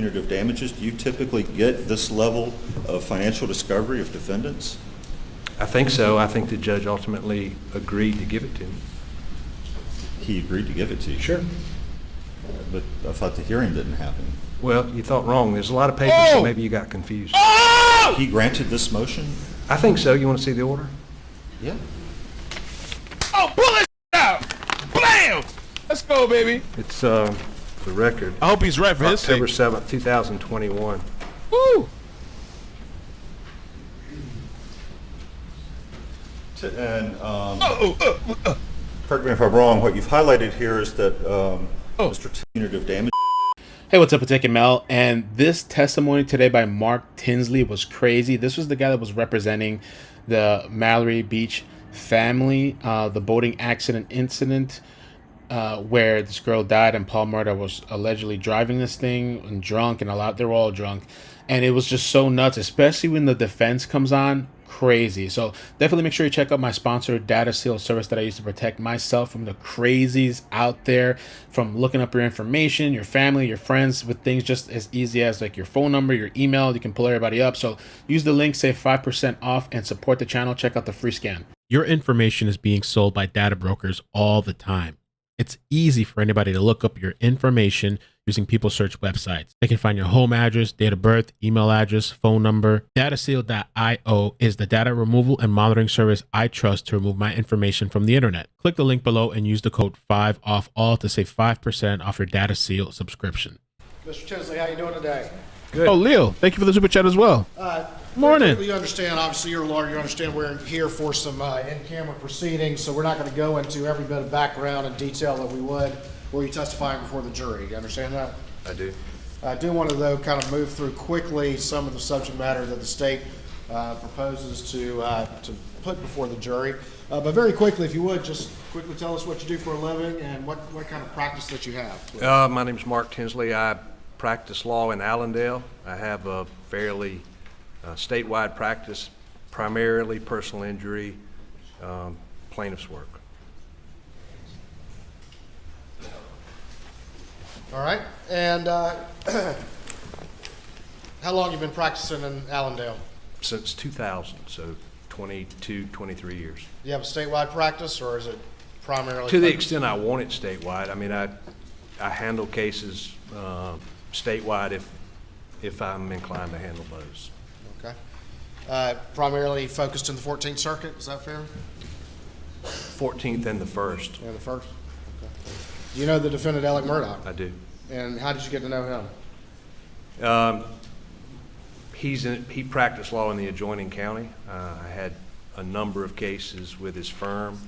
punitive damages, do you typically get this level of financial discovery of defendants? I think so. I think the judge ultimately agreed to give it to me. He agreed to give it to you? Sure. But I thought the hearing didn't happen. Well, you thought wrong. There's a lot of papers, so maybe you got confused. He granted this motion? I think so. You want to see the order? Yeah. Oh, pull it out! Blam! Let's go, baby. It's the record. I hope he's right for his October sake. 7th, 2021. Woo! And correct me if I'm wrong, what you've highlighted here is that Mr. Punitive damage. Hey, what's up, iCkEdMeL? And this testimony today by Mark Tinsley was crazy. This was the guy that was representing the Mallory Beach family, the boating accident incident where this girl died and Paul Murdaugh was allegedly driving this thing and drunk, and they were all drunk. And it was just so nuts, especially when the defense comes on. Crazy. So definitely make sure you check out my sponsor, Data Seal service that I use to protect myself from the crazies out there, from looking up your information, your family, your friends, with things just as easy as like your phone number, your email. You can pull everybody up. So use the link, save 5% off, and support the channel. Check out the free scan. Your information is being sold by data brokers all the time. It's easy for anybody to look up your information using people search websites. They can find your home address, date of birth, email address, phone number. Dataseal.io is the data removal and monitoring service I trust to remove my information from the internet. Click the link below and use the code 5OFFALL to save 5% off your Data Seal subscription. Mr. Tinsley, how you doing today? Good. Oh, Leo, thank you for the super chat as well. Morning. You understand, obviously you're a lawyer, you understand we're here for some in-camera proceedings, so we're not going to go into every bit of background and detail that we would were you testifying before the jury. You understand that? I do. I do want to, though, kind of move through quickly some of the subject matter that the state proposes to put before the jury. But very quickly, if you would, just quickly tell us what you do for a living and what kind of practice that you have. My name is Mark Tinsley. I practice law in Allendale. I have a fairly statewide practice, primarily personal injury, plaintiff's work. All right. And how long you been practicing in Allendale? Since 2000, so 22, 23 years. Do you have a statewide practice, or is it primarily? To the extent I want it statewide. I mean, I handle cases statewide if I'm inclined to handle those. Okay. Primarily focused in the 14th Circuit, is that fair? 14th and the 1st. Yeah, the first. Okay. Do you know the defendant, Murdaugh? I do. And how did you get to know him? He practiced law in the adjoining county. I had a number of cases with his firm,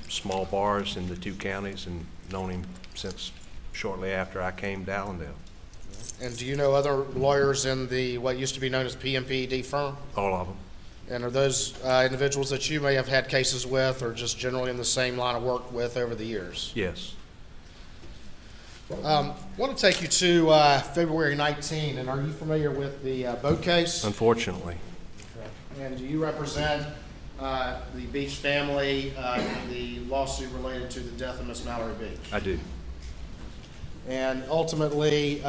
small bars in the two counties, and known him since shortly after I came to Allendale. And do you know other lawyers in the what used to be known as PMPED firm? All of them. And are those individuals that you may have had cases with, or just generally in the same line of work with over the years? Yes. I want to take you to February 19, and are you familiar with the boat case? Unfortunately. Okay. And do you represent the Beach family in the lawsuit related to the death of Miss Mallory Beach? I do. And ultimately,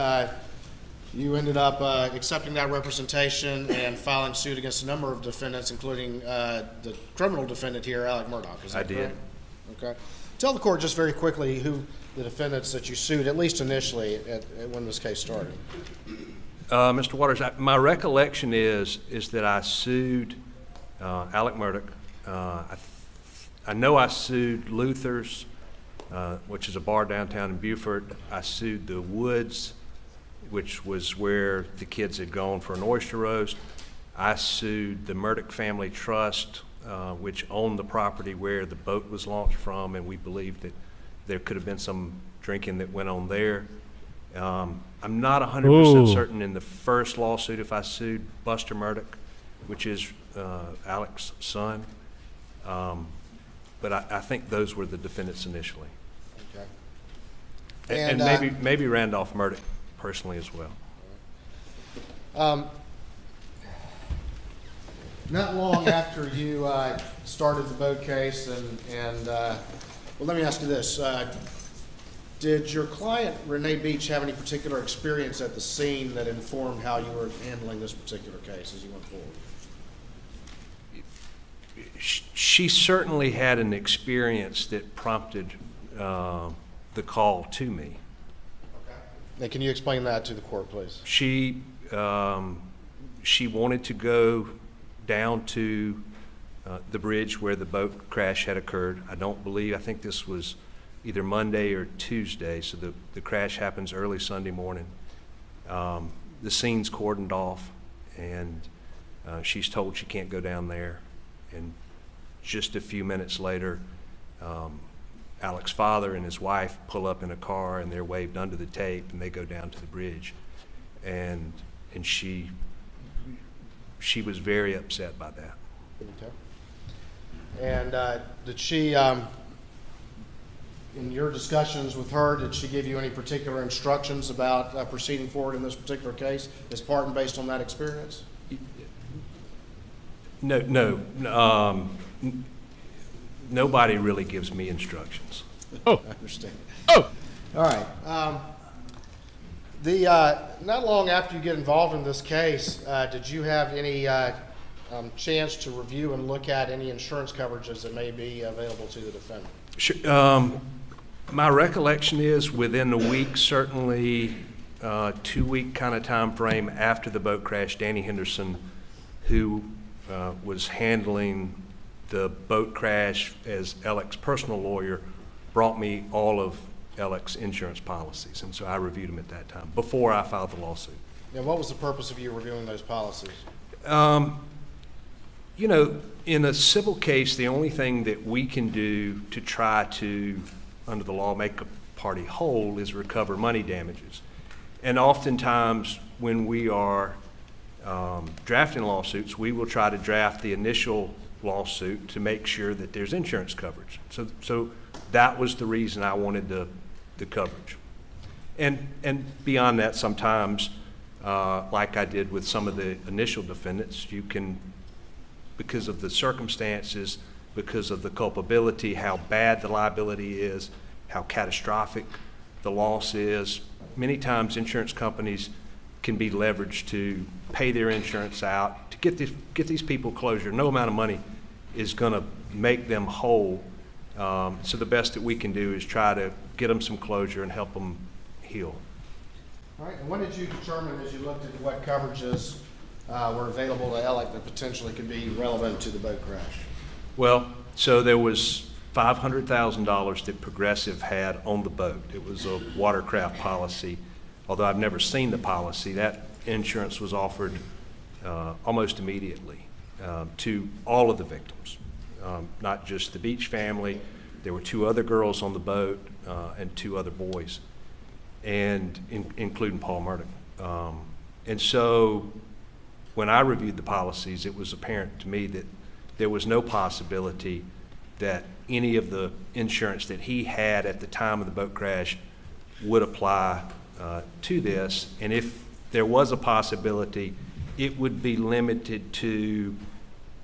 you ended up accepting that representation and filing suit against a number of defendants, including the criminal defendant here, Murdaugh. Is that correct? Okay. Tell the court just very quickly who the defendants that you sued, at least initially, when this case started. Mr. Waters, my recollection is that I sued Murdaugh. I know I sued Luther's, which is a bar downtown in Beaufort. I sued the Woods, which was where the kids had gone for an oyster roast. I sued the Murdaugh Family Trust, which owned the property where the boat was launched from, and we believed that there could have been some drinking that went on there. I'm not 100% certain in the first lawsuit if I sued Buster Murdaugh, which is Alex's son, but I think those were the defendants initially. Okay. And maybe Randolph Murdaugh personally as well. Not long after you started the boat case, and well, let me ask you this. Did your client, Renee Beach, have any particular experience at the scene that informed how you were handling this particular case as you went forward? She certainly had an experience that prompted the call to me. And can you explain that to the court, please? She wanted to go down to the bridge where the boat crash had occurred. I think this was either Monday or Tuesday, so the crash happens early Sunday morning. The scene's cordoned off, and she's told she can't go down there. And just a few minutes later, Alec's father and his wife pull up in a car, and they're waved under the tape, and they go down to the bridge. And she was very upset by that. Okay. And did she, in your discussions with her, did she give you any particular instructions about proceeding forward in this particular case as part and based on that experience? No. Nobody really gives me instructions. Oh, I understand. Oh, All right. Not long after you get involved in this case, did you have any chance to review and look at any insurance coverages that may be available to the defendant? Sure. My recollection is within a week, certainly 2-week kind of time frame after the boat crash, Danny Henderson, who was handling the boat crash as Alec's personal lawyer, brought me all of Alec's insurance policies, and so I reviewed them at that time, before I filed the lawsuit. And what was the purpose of you reviewing those policies? You know, in a civil case, the only thing that we can do to try to, under the law, make a party whole is recover money damages. And oftentimes, when we are drafting lawsuits, we will try to draft the initial lawsuit to make sure that there's insurance coverage. So that was the reason I wanted the coverage. And beyond that, sometimes, like I did with some of the initial defendants, you can, because of the circumstances, because of the culpability, how bad the liability is, how catastrophic the loss is, many times insurance companies can be leveraged to pay their insurance out, to get these people closure. No amount of money is going to make them whole. So the best that we can do is try to get them some closure and help them heal. All right. And when did you determine, as you looked into what coverages were available to Alec that potentially could be relevant to the boat crash? Well, so there was $500,000 that Progressive had on the boat. It was a watercraft policy. Although I've never seen the policy, that insurance was offered almost immediately to all of the victims, not just the Beach family. There were 2 other girls on the boat and 2 other boys, and including Paul Murdaugh. And so when I reviewed the policies, it was apparent to me that there was no possibility that any of the insurance that he had at the time of the boat crash would apply to this. And if there was a possibility, it would be limited to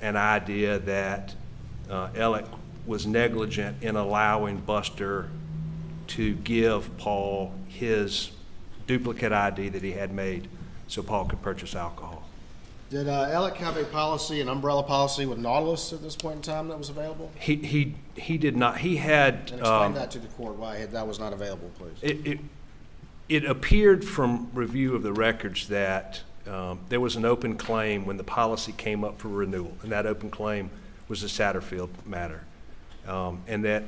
an idea that Alec was negligent in allowing Buster to give Paul his duplicate ID that he had made so Paul could purchase alcohol. Did Alec have a policy, an umbrella policy with Nautilus at this point in time that was available? He did not. He had. And explain that to the court, why that was not available, please. It appeared from review of the records that there was an open claim when the policy came up for renewal, and that open claim was the Satterfield matter, and that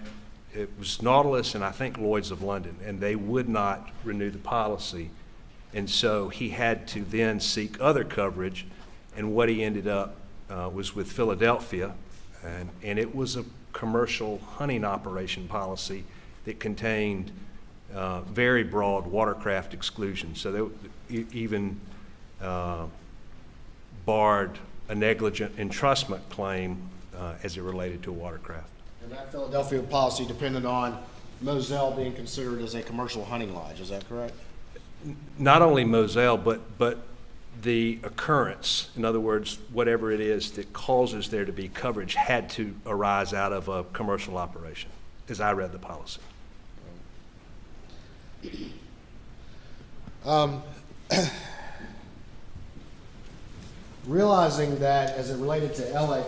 it was Nautilus and I think Lloyd's of London, and they would not renew the policy, and so he had to then seek other coverage, and what he ended up was with Philadelphia, and it was a commercial hunting operation policy that contained very broad watercraft exclusions. So they even barred a negligent entrustment claim as it related to a watercraft. And that Philadelphia policy depended on Moselle being considered as a commercial hunting lodge, is that correct? Not only Moselle, but the occurrence, in other words, whatever it is that causes there to be coverage, had to arise out of a commercial operation, as I read the policy. Realizing that as it related to Alec,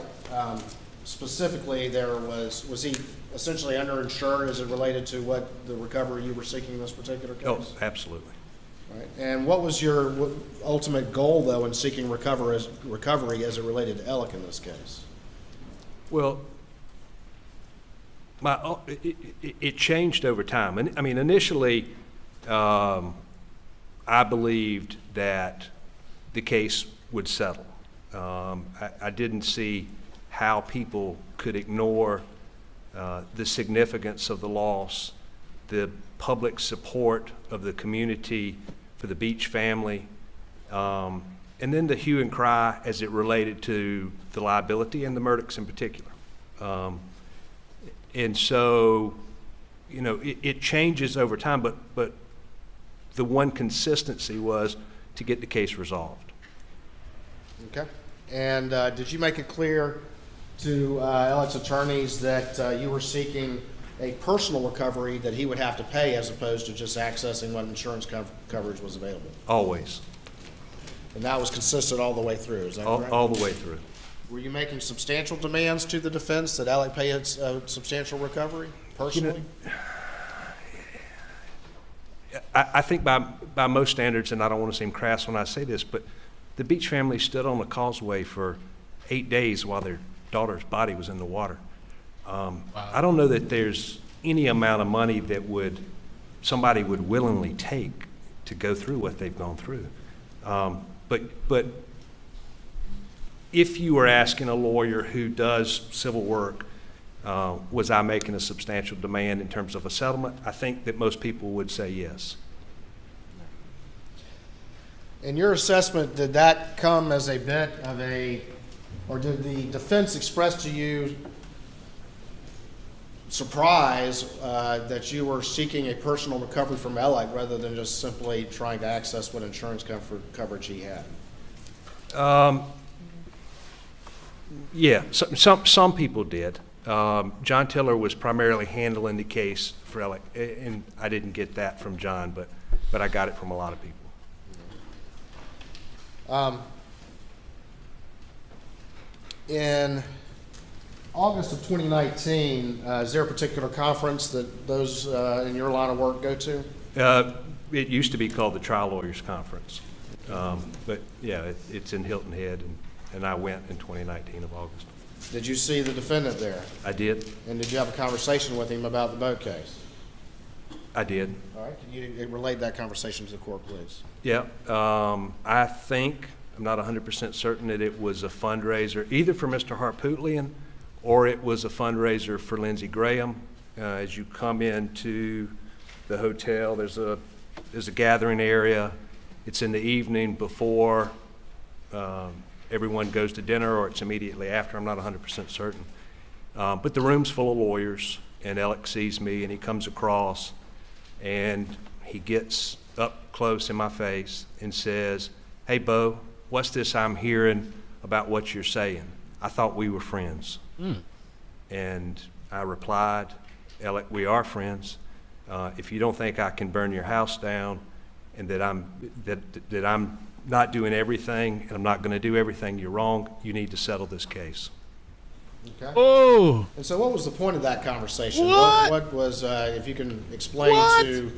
specifically, was he essentially underinsured as it related to what the recovery you were seeking in this particular case? Oh, absolutely. Right. And what was your ultimate goal, though, in seeking recovery as it related to Alec in this case? Well, it changed over time. And I mean, initially, I believed that the case would settle. I didn't see how people could ignore the significance of the loss, the public support of the community for the Beach family, and then the hue and cry as it related to the liability and the Murdaughs in particular. And so, you know, it changes over time, but the one consistency was to get the case resolved. Okay. And did you make it clear to Alec's attorneys that you were seeking a personal recovery that he would have to pay as opposed to just accessing what insurance coverage was available? Always. And that was consistent all the way through, is that correct? All the way through. Were you making substantial demands to the defense that Alec pay a substantial recovery personally? I think by most standards, and I don't want to seem crass when I say this, but the Beach family stood on the causeway for 8 days while their daughter's body was in the water. I don't know that there's any amount of money that somebody would willingly take to go through what they've gone through. But if you were asking a lawyer who does civil work, was I making a substantial demand in terms of a settlement? I think that most people would say yes. In your assessment, did that come as a bit of or did the defense express to you surprise that you were seeking a personal recovery from Alec rather than just simply trying to access what insurance coverage he had? Yeah, some people did. John Tiller was primarily handling the case for Alec, and I didn't get that from John, but I got it from a lot of people. In August of 2019, is there a particular conference that those in your line of work go to? It used to be called the Trial Lawyers Conference, but yeah, it's in Hilton Head, and I went in 2019 of August. Did you see the defendant there? I did. And did you have a conversation with him about the boat case? I did. All right. Can you relate that conversation to the court, please? Yeah. I think, I'm not 100% certain that it was a fundraiser either for Mr. Harpootlian or it was a fundraiser for Lindsey Graham. As you come into the hotel, there's a gathering area. It's in the evening before everyone goes to dinner, or it's immediately after. I'm not 100% certain. But the room's full of lawyers, and Alec sees me, and he comes across, and he gets up close in my face and says, "Hey, Bo, what's this I'm hearing about what you're saying? I thought we were friends." And I replied, "Alec, we are friends. If you don't think I can burn your house down and that I'm not doing everything and I'm not going to do everything, you're wrong. You need to settle this case." Okay. Oh, And so what was the point of that conversation? What? What was, if you can explain What? to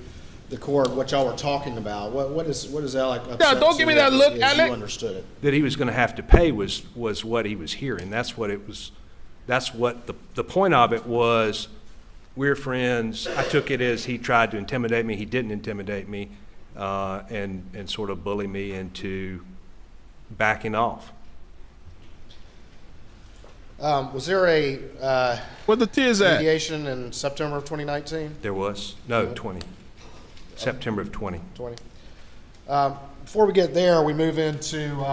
the court what y'all were talking about, what is Alec upset? No, don't give me that look, as Alec. you understood it. That he was going to have to pay was what he was hearing. That's what it was. That's what the point of it was. We're friends. I took it as he tried to intimidate me. He didn't intimidate me, and sort of bully me into backing off. Was there a where the tears at? mediation in September of 2019? There was no 20. September of 20. 20. Before we get there, we move into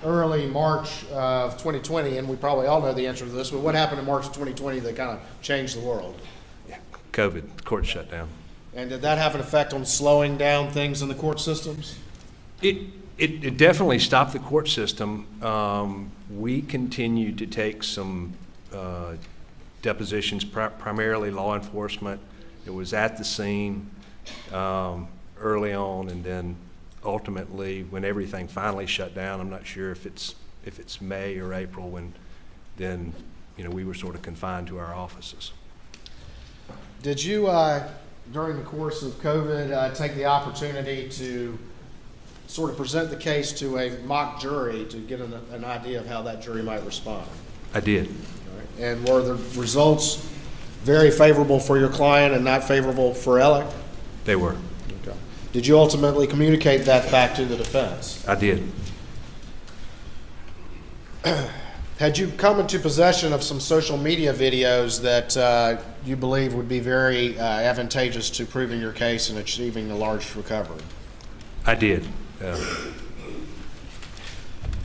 early March of 2020, and we probably all know the answer to this, but what happened in March of 2020 that kind of changed the world? Yeah, COVID. The court shut down. And did that have an effect on slowing down things in the court systems? It definitely stopped the court system. We continued to take some depositions, primarily law enforcement. It was at the scene. early on, and then ultimately, when everything finally shut down, I'm not sure if it's May or April, when then, we were sort of confined to our offices. Did you, during the course of COVID, take the opportunity to sort of present the case to a mock jury to get an idea of how that jury might respond? I did. All right. And were the results very favorable for your client and not favorable for Alec? They were. Okay. Did you ultimately communicate that fact to the defense? I did. Had you come into possession of some social media videos that you believe would be very advantageous to proving your case and achieving a large recovery? I did.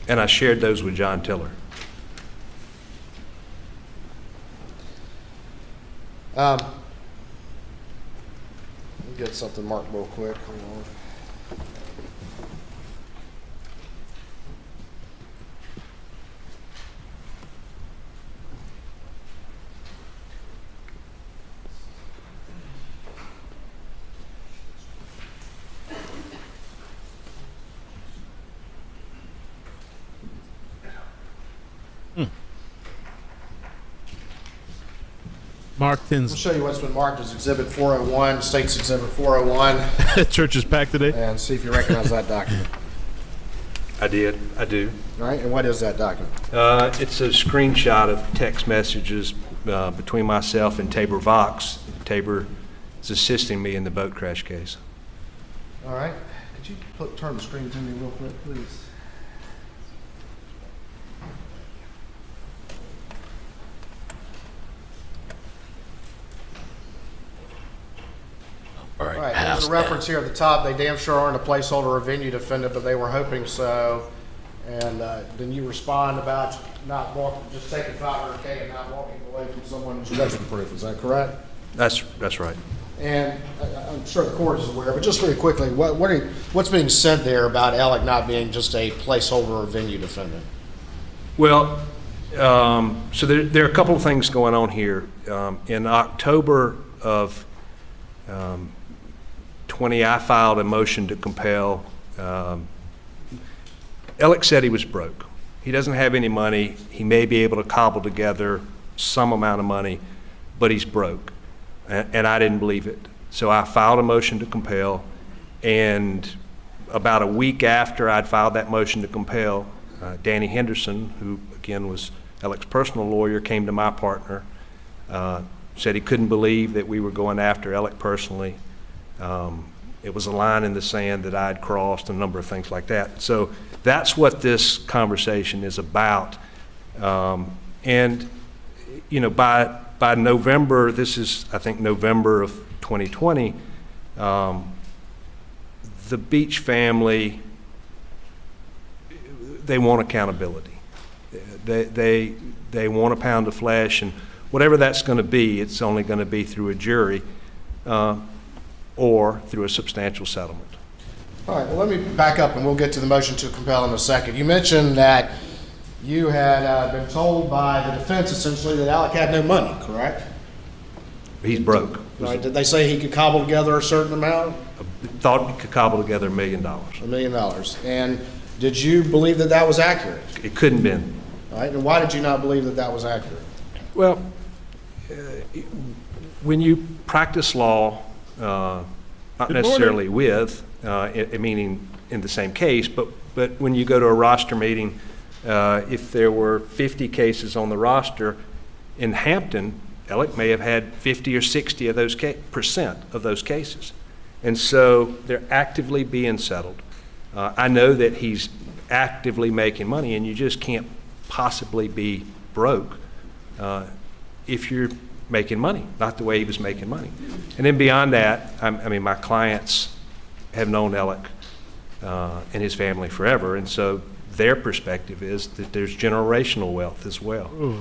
And I shared those with John Tiller. Let me get something marked real quick. Hold on. Mark I'll Tinsley. show you what's been marked as Exhibit 401, State's Exhibit 401, Church is packed today. and see if you recognize that document. I did. I do. All right, and what is that document? It's a screenshot of text messages between myself and Tabor Vox. Tabor is assisting me in the boat crash case. All right. Could you turn the screen to me real quick, please? All right, there's a reference here at the top. They damn sure aren't a placeholder or venue defendant, but they were hoping so. And then you respond about not walking, just taking $500K and not walking away from someone who's judgment proof. Is that correct? That's right. And I'm sure the court is aware, but just very quickly, what's being said there about Alec not being just a placeholder or venue defendant? Well, so there are a couple of things going on here. In October of 20, I filed a motion to compel. Alec said he was broke. He doesn't have any money. He may be able to cobble together some amount of money, but he's broke. And I didn't believe it. So I filed a motion to compel, and about a week after I'd filed that motion to compel, Danny Henderson, who again was Alec's personal lawyer, came to my partner, said he couldn't believe that we were going after Alec personally. It was a line in the sand that I'd crossed, a number of things like that. So that's what this conversation is about. And by November, this is, I think, November of 2020, the Beach family, they want accountability. They want a pound of flesh, and whatever that's going to be, it's only going to be through a jury or through a substantial settlement. All right, well, let me back up and we'll get to the motion to compel in a second. You mentioned that you had been told by the defense essentially that Alec had no money, correct? He's broke. Right. Did they say he could cobble together a certain amount? Thought he could cobble together $1 million. $1 million. And did you believe that that was accurate? It couldn't have been. All right, and why did you not believe that that was accurate? Well, when you practice law, not necessarily with, meaning in the same case, but when you go to a roster meeting, if there were 50 cases on the roster in Hampton, Alec may have had 50 or 60 of those percent of those cases. And so they're actively being settled. I know that he's actively making money, and you just can't possibly be broke if you're making money, not the way he was making money. And then beyond that, I mean, my clients have known Alec and his family forever, and so their perspective is that there's generational wealth as well. Ooh.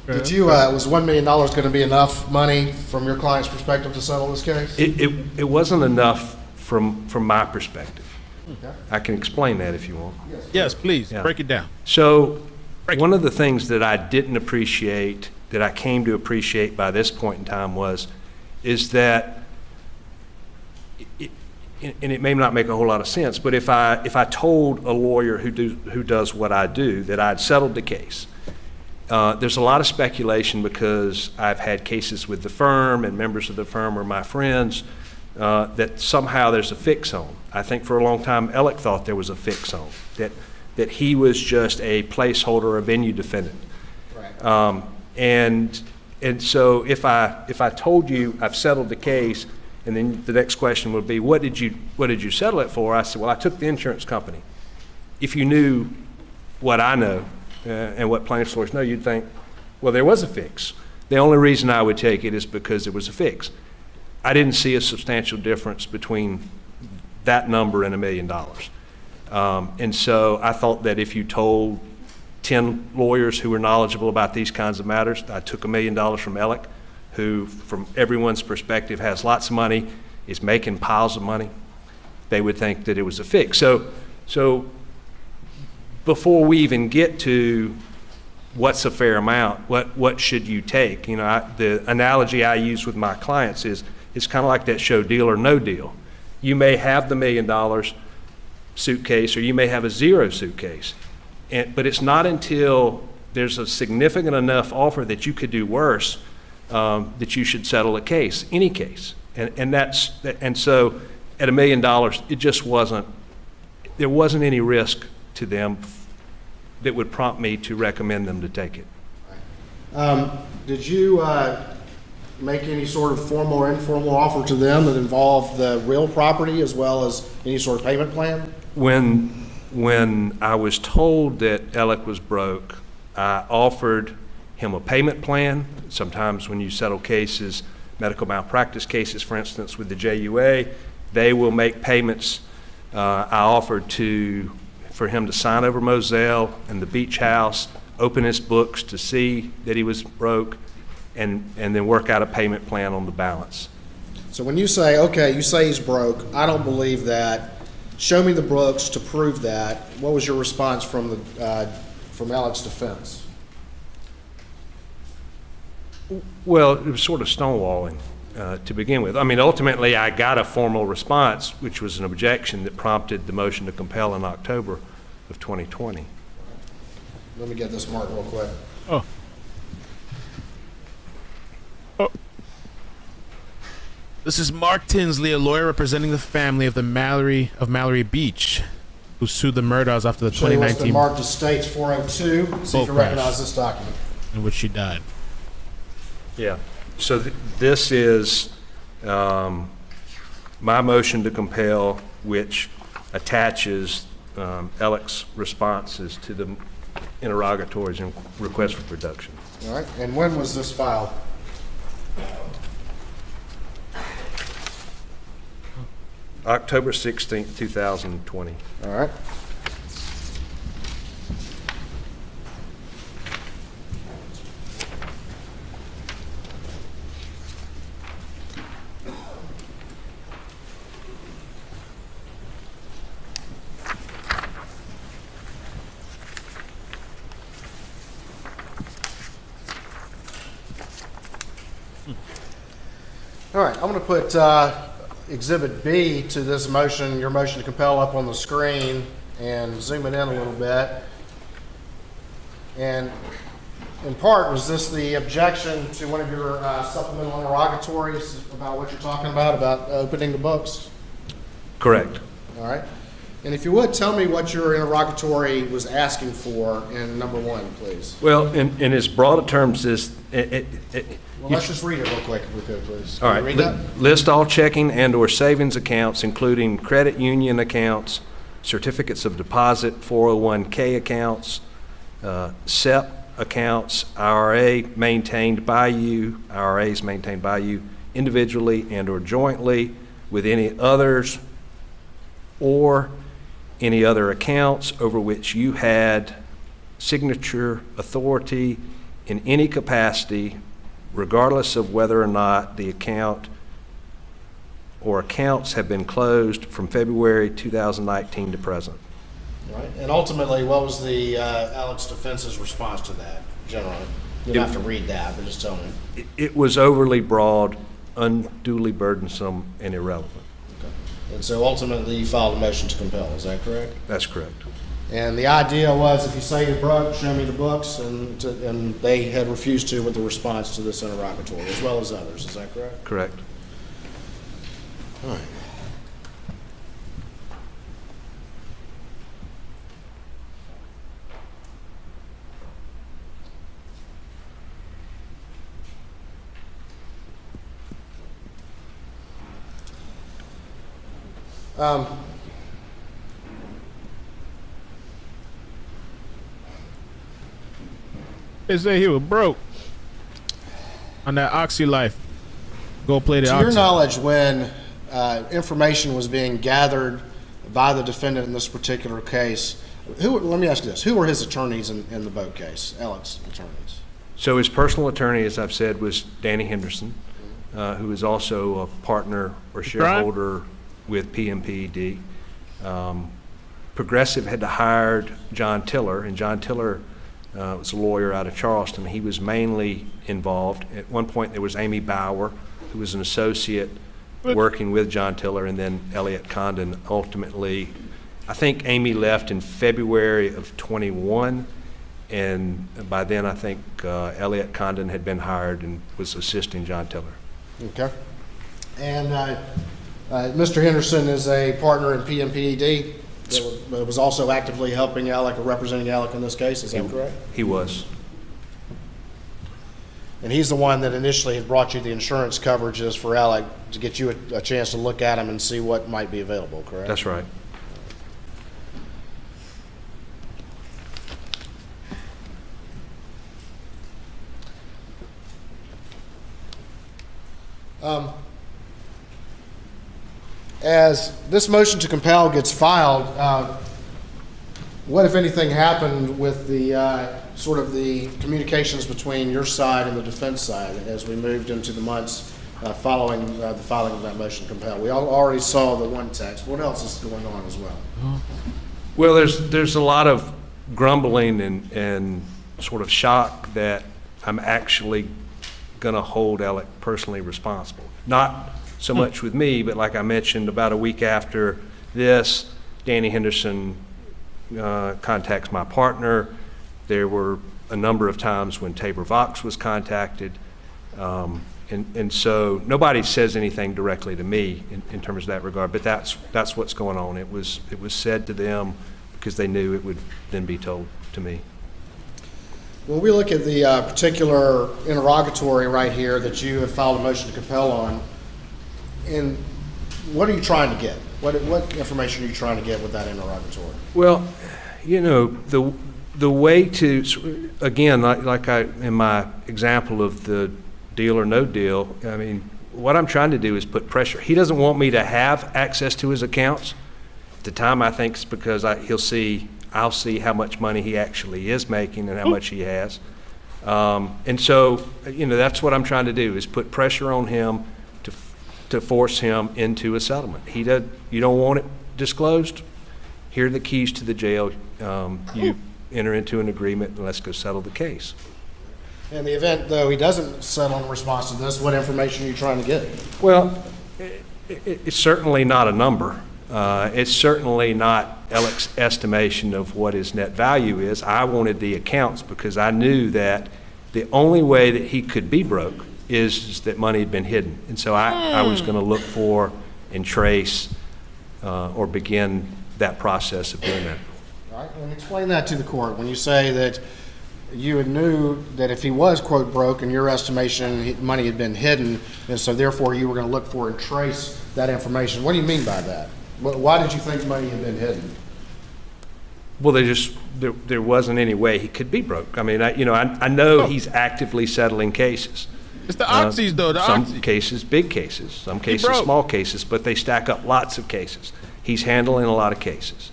Okay. Did you, was $1 million going to be enough money from your client's perspective to settle this case? It wasn't enough from my perspective. Okay. I can explain that if you want. Yes, please. Yeah. Break it down. So one of the things that I didn't appreciate, that I came to appreciate by this point in time is that and it may not make a whole lot of sense, but if I told a lawyer who does what I do that I'd settled the case, there's a lot of speculation because I've had cases with the firm and members of the firm are my friends, that somehow there's a fix on. I think for a long time Alec thought there was a fix on, that he was just a placeholder, a venue defendant. Right. And so if I told you I've settled the case, and then the next question would be, what did you settle it for? I said, well, I took the insurance company. If you knew what I know and what plaintiff's lawyers know, you'd think, well, there was a fix. The only reason I would take it is because there was a fix. I didn't see a substantial difference between that number and $1 million. And so I thought that if you told 10 lawyers who were knowledgeable about these kinds of matters, I took $1 million from Alec, who from everyone's perspective has lots of money, is making piles of money, they would think that it was a fix. So before we even get to what's a fair amount, what should you take, the analogy I use with my clients is it's kind of like that show Deal or No Deal. You may have the $1 million suitcase or you may have a zero suitcase, but it's not until there's a significant enough offer that you could do worse that you should settle a case, any case. And so at $1 million, it just there wasn't any risk to them that would prompt me to recommend them to take it. Did you make any sort of formal or informal offer to them that involved the real property as well as any sort of payment plan? When I was told that Alec was broke, I offered him a payment plan. Sometimes when you settle cases, medical malpractice cases, for instance, with the JUA, they will make payments. I offered for him to sign over Moselle and the beach house, open his books to see that he was broke, and then work out a payment plan on the balance. So when you say, okay, you say he's broke, I don't believe that, show me the books to prove that, what was your response from Alec's defense? Well, it was sort of stonewalling to begin with. I mean, ultimately, I got a formal response, which was an objection that prompted the motion to compel in October of 2020. Let me get this marked real quick. Oh. This is Mark Tinsley, a lawyer representing the family of Mallory Beach, who sued the Murdaughs after the Show you what's been 2019 marked as States 402. See if you Boat recognize crash. this document. in which she died. Yeah. So this is my motion to compel, which attaches Alec's responses to the interrogatories and request for production. All right. And when was this filed? October 16th, 2020. All right. All right, I'm going to put Exhibit B to this motion, your motion to compel, up on the screen and zoom it in a little bit. And in part, was this the objection to one of your supplemental interrogatories about what you're talking about opening the books? Correct. All right. And if you would, tell me what your interrogatory was asking for in number one, please. Well, in as broad terms as Well, let's just read it real quick if we could, please. all Can right. you read that? List all checking and/or savings accounts, including credit union accounts, certificates of deposit, 401k accounts, SEP accounts, IRAs maintained by you individually and/or jointly with any others, or any other accounts over which you had signature authority in any capacity, regardless of whether or not the account or accounts have been closed from February 2019 to present. All right. And ultimately, what was the Alec's defense's response to that, generally? You don't have to read that, but just tell me. It was overly broad, unduly burdensome, and irrelevant. Okay. And so ultimately you filed a motion to compel, is that correct? That's correct. And the idea was, if you say you're broke, show me the books, and they had refused to with the response to this interrogatory, as well as others, is that correct? Correct. All right. They say he was broke on that Oxy life. Go play the To Oxy. your knowledge, when information was being gathered by the defendant in this particular case, let me ask you this, who were his attorneys in the boat case, Alec's attorneys? So his personal attorney, as I've said, was Danny Henderson, who is also a partner or shareholder with PMPED. Progressive had hired John Tiller, and John Tiller was a lawyer out of Charleston. He was mainly involved. At one point, there was Amy Bauer, who was an associate working with John Tiller, and then Elliot Condon ultimately. I think Amy left in February of 21, and by then I think Elliot Condon had been hired and was assisting John Tiller. Okay. And Mr. Henderson is a partner in PMPED that was also actively helping Alec, or representing Alec in this case, is that correct? He was. And he's the one that initially had brought you the insurance coverages for Alec to get you a chance to look at them and see what might be available, correct? That's right. As this motion to compel gets filed, what, if anything, happened with the sort of the communications between your side and the defense side as we moved into the months following the filing of that motion to compel? We already saw the one text. What else is going on as well? Well, there's a lot of grumbling and sort of shock that I'm actually going to hold Alec personally responsible. Not so much with me, but like I mentioned, about a week after this, Danny Henderson contacts my partner. There were a number of times when Tabor Vox was contacted. And so nobody says anything directly to me in terms of that regard, but that's what's going on. It was said to them because they knew it would then be told to me. When we look at the particular interrogatory right here that you have filed a motion to compel on, and what are you trying to get? What information are you trying to get with that interrogatory? Well, you know, the way to, again, like I in my example of the deal or no deal, I mean, what I'm trying to do is put pressure. He doesn't want me to have access to his accounts. At the time, I think it's because I'll see how much money he actually is making and how much he has. And so, you know, that's what I'm trying to do, is put pressure on him to force him into a settlement. You don't want it disclosed? Here are the keys to the jail. You enter into an agreement and let's go settle the case. In the event, though, he doesn't settle in response to this, what information are you trying to get? Well, it's certainly not a number. It's certainly not Alec's estimation of what his net value is. I wanted the accounts because I knew that the only way that he could be broke is that money had been hidden. And so I was going to look for and trace or begin that process of doing that. All right, and explain that to the court. When you say that you knew that if he was, quote, broke, in your estimation, money had been hidden, and so therefore you were going to look for and trace that information. What do you mean by that? Why did you think money had been hidden? Well, there wasn't any way he could be broke. I mean, I know he's actively settling cases. It's the Oxys, though. Some cases, big cases. Some cases, small cases, but they stack up lots of cases. He's handling a lot of cases.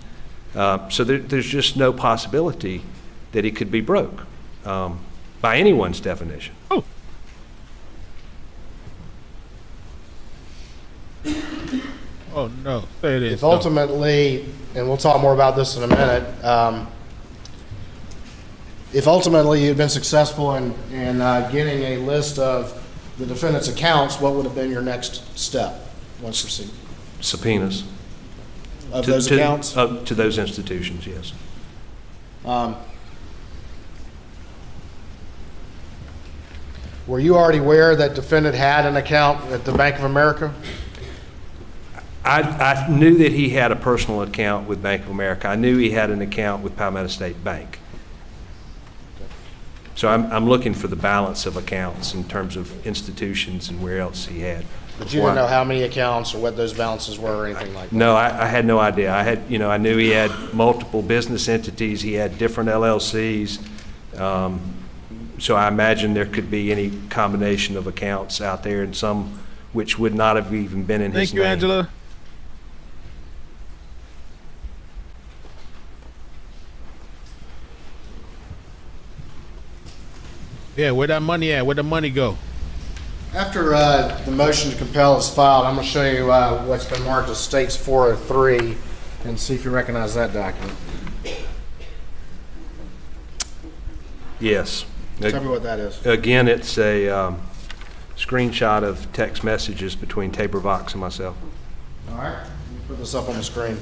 So there's just no possibility that he could be broke by anyone's definition. Oh. Oh, no. Say it is. If ultimately, and we'll talk more about this in a minute, if ultimately you'd been successful in getting a list of the defendant's accounts, what would have been your next step? Once received? subpoenas. Of those accounts? To those institutions, yes. Were you already aware that defendant had an account at the Bank of America? I knew that he had a personal account with Bank of America. I knew he had an account with Palmetto State Bank. So I'm looking for the balance of accounts in terms of institutions and where else he had. But you didn't know how many accounts or what those balances were or anything like that? No, I had no idea. I knew he had multiple business entities. He had different LLCs. So I imagine there could be any combination of accounts out there, and some which would not have even been in his Thank you, name. Angela. Yeah, where that money at? Where'd the money go? After the motion to compel is filed, I'm going to show you what's been marked as States 403 and see if you recognize that document. Yes. Tell me what that is. Again, it's a screenshot of text messages between Tabor Vox and myself. All right, let me put this up on the screen.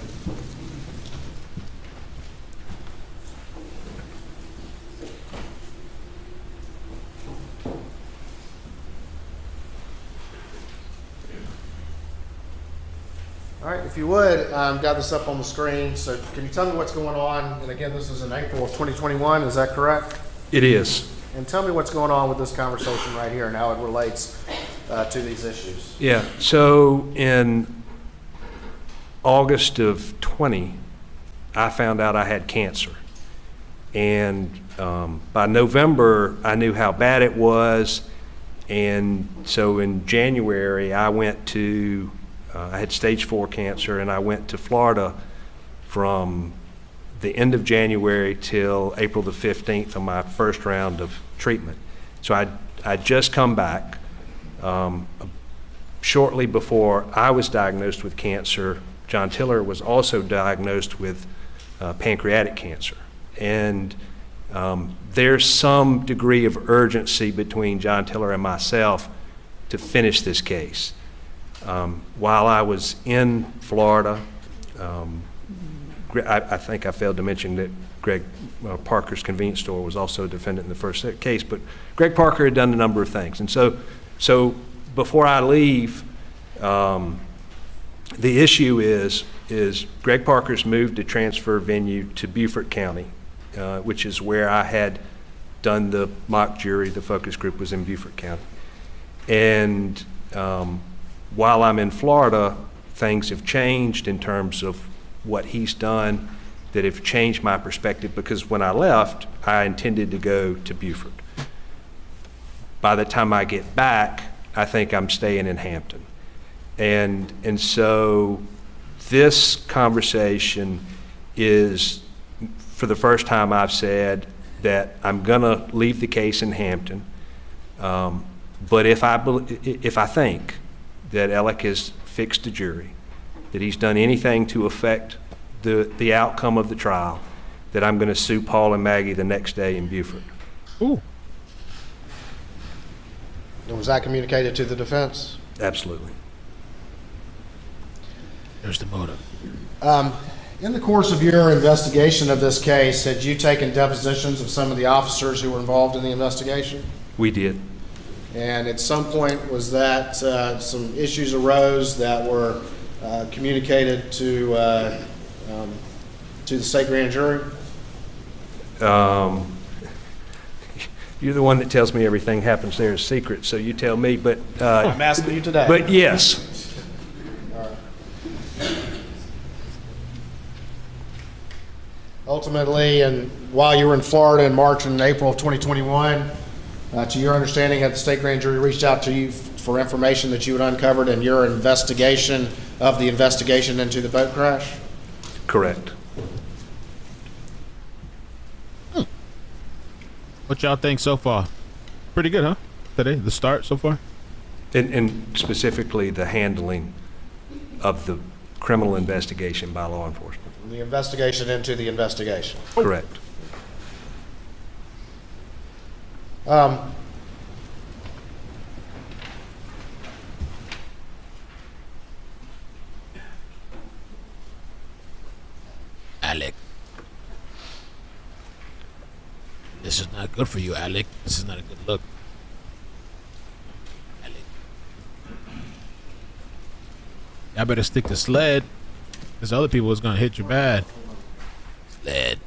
All right, if you would, got this up on the screen. So can you tell me what's going on? And again, this is in April of 2021, is that correct? It is. And tell me what's going on with this conversation right here and how it relates to these issues. Yeah. So in August of 20, I found out I had cancer. And by November, I knew how bad it was. And so in January, I went to, I had stage 4 cancer, and I went to Florida from the end of January till April the 15th on my first round of treatment. So I'd just come back. Shortly before I was diagnosed with cancer, John Tiller was also diagnosed with pancreatic cancer. And there's some degree of urgency between John Tiller and myself to finish this case. While I was in Florida, I think I failed to mention that Greg Parker's convenience store was also a defendant in the first case, but Greg Parker had done a number of things. And so before I leave, the issue is Greg Parker's moved to transfer venue to Beaufort County, which is where I had done the mock jury. The focus group was in Beaufort County. And while I'm in Florida, things have changed in terms of what he's done that have changed my perspective, because when I left, I intended to go to Beaufort. By the time I get back, I think I'm staying in Hampton. And so this conversation is, for the first time I've said that I'm gonna leave the case in Hampton, but if I think that Alec has fixed the jury, that he's done anything to affect the outcome of the trial, that I'm going to sue Paul and Maggie the next day in Beaufort. Ooh. And was that communicated to the defense? Absolutely. There's the motive. In the course of your investigation of this case, had you taken depositions of some of the officers who were involved in the investigation? We did. And at some point, was that some issues arose that were communicated to the state grand jury? You're the one that tells me everything happens there is secret, so you tell me. But I'm asking you today. But yes. Ultimately, and while you were in Florida in March and April of 2021, to your understanding, had the state grand jury reached out to you for information that you had uncovered in your investigation of the investigation into the boat crash? Correct. What y'all think so far? Pretty good, huh? Today, the start so far? And specifically the handling of the criminal investigation by law enforcement. The investigation into the investigation. Correct. This is not good for you, Alec. This is not a good look. Alec. I better stick to sled. There's other people who's gonna hit you bad. Sled.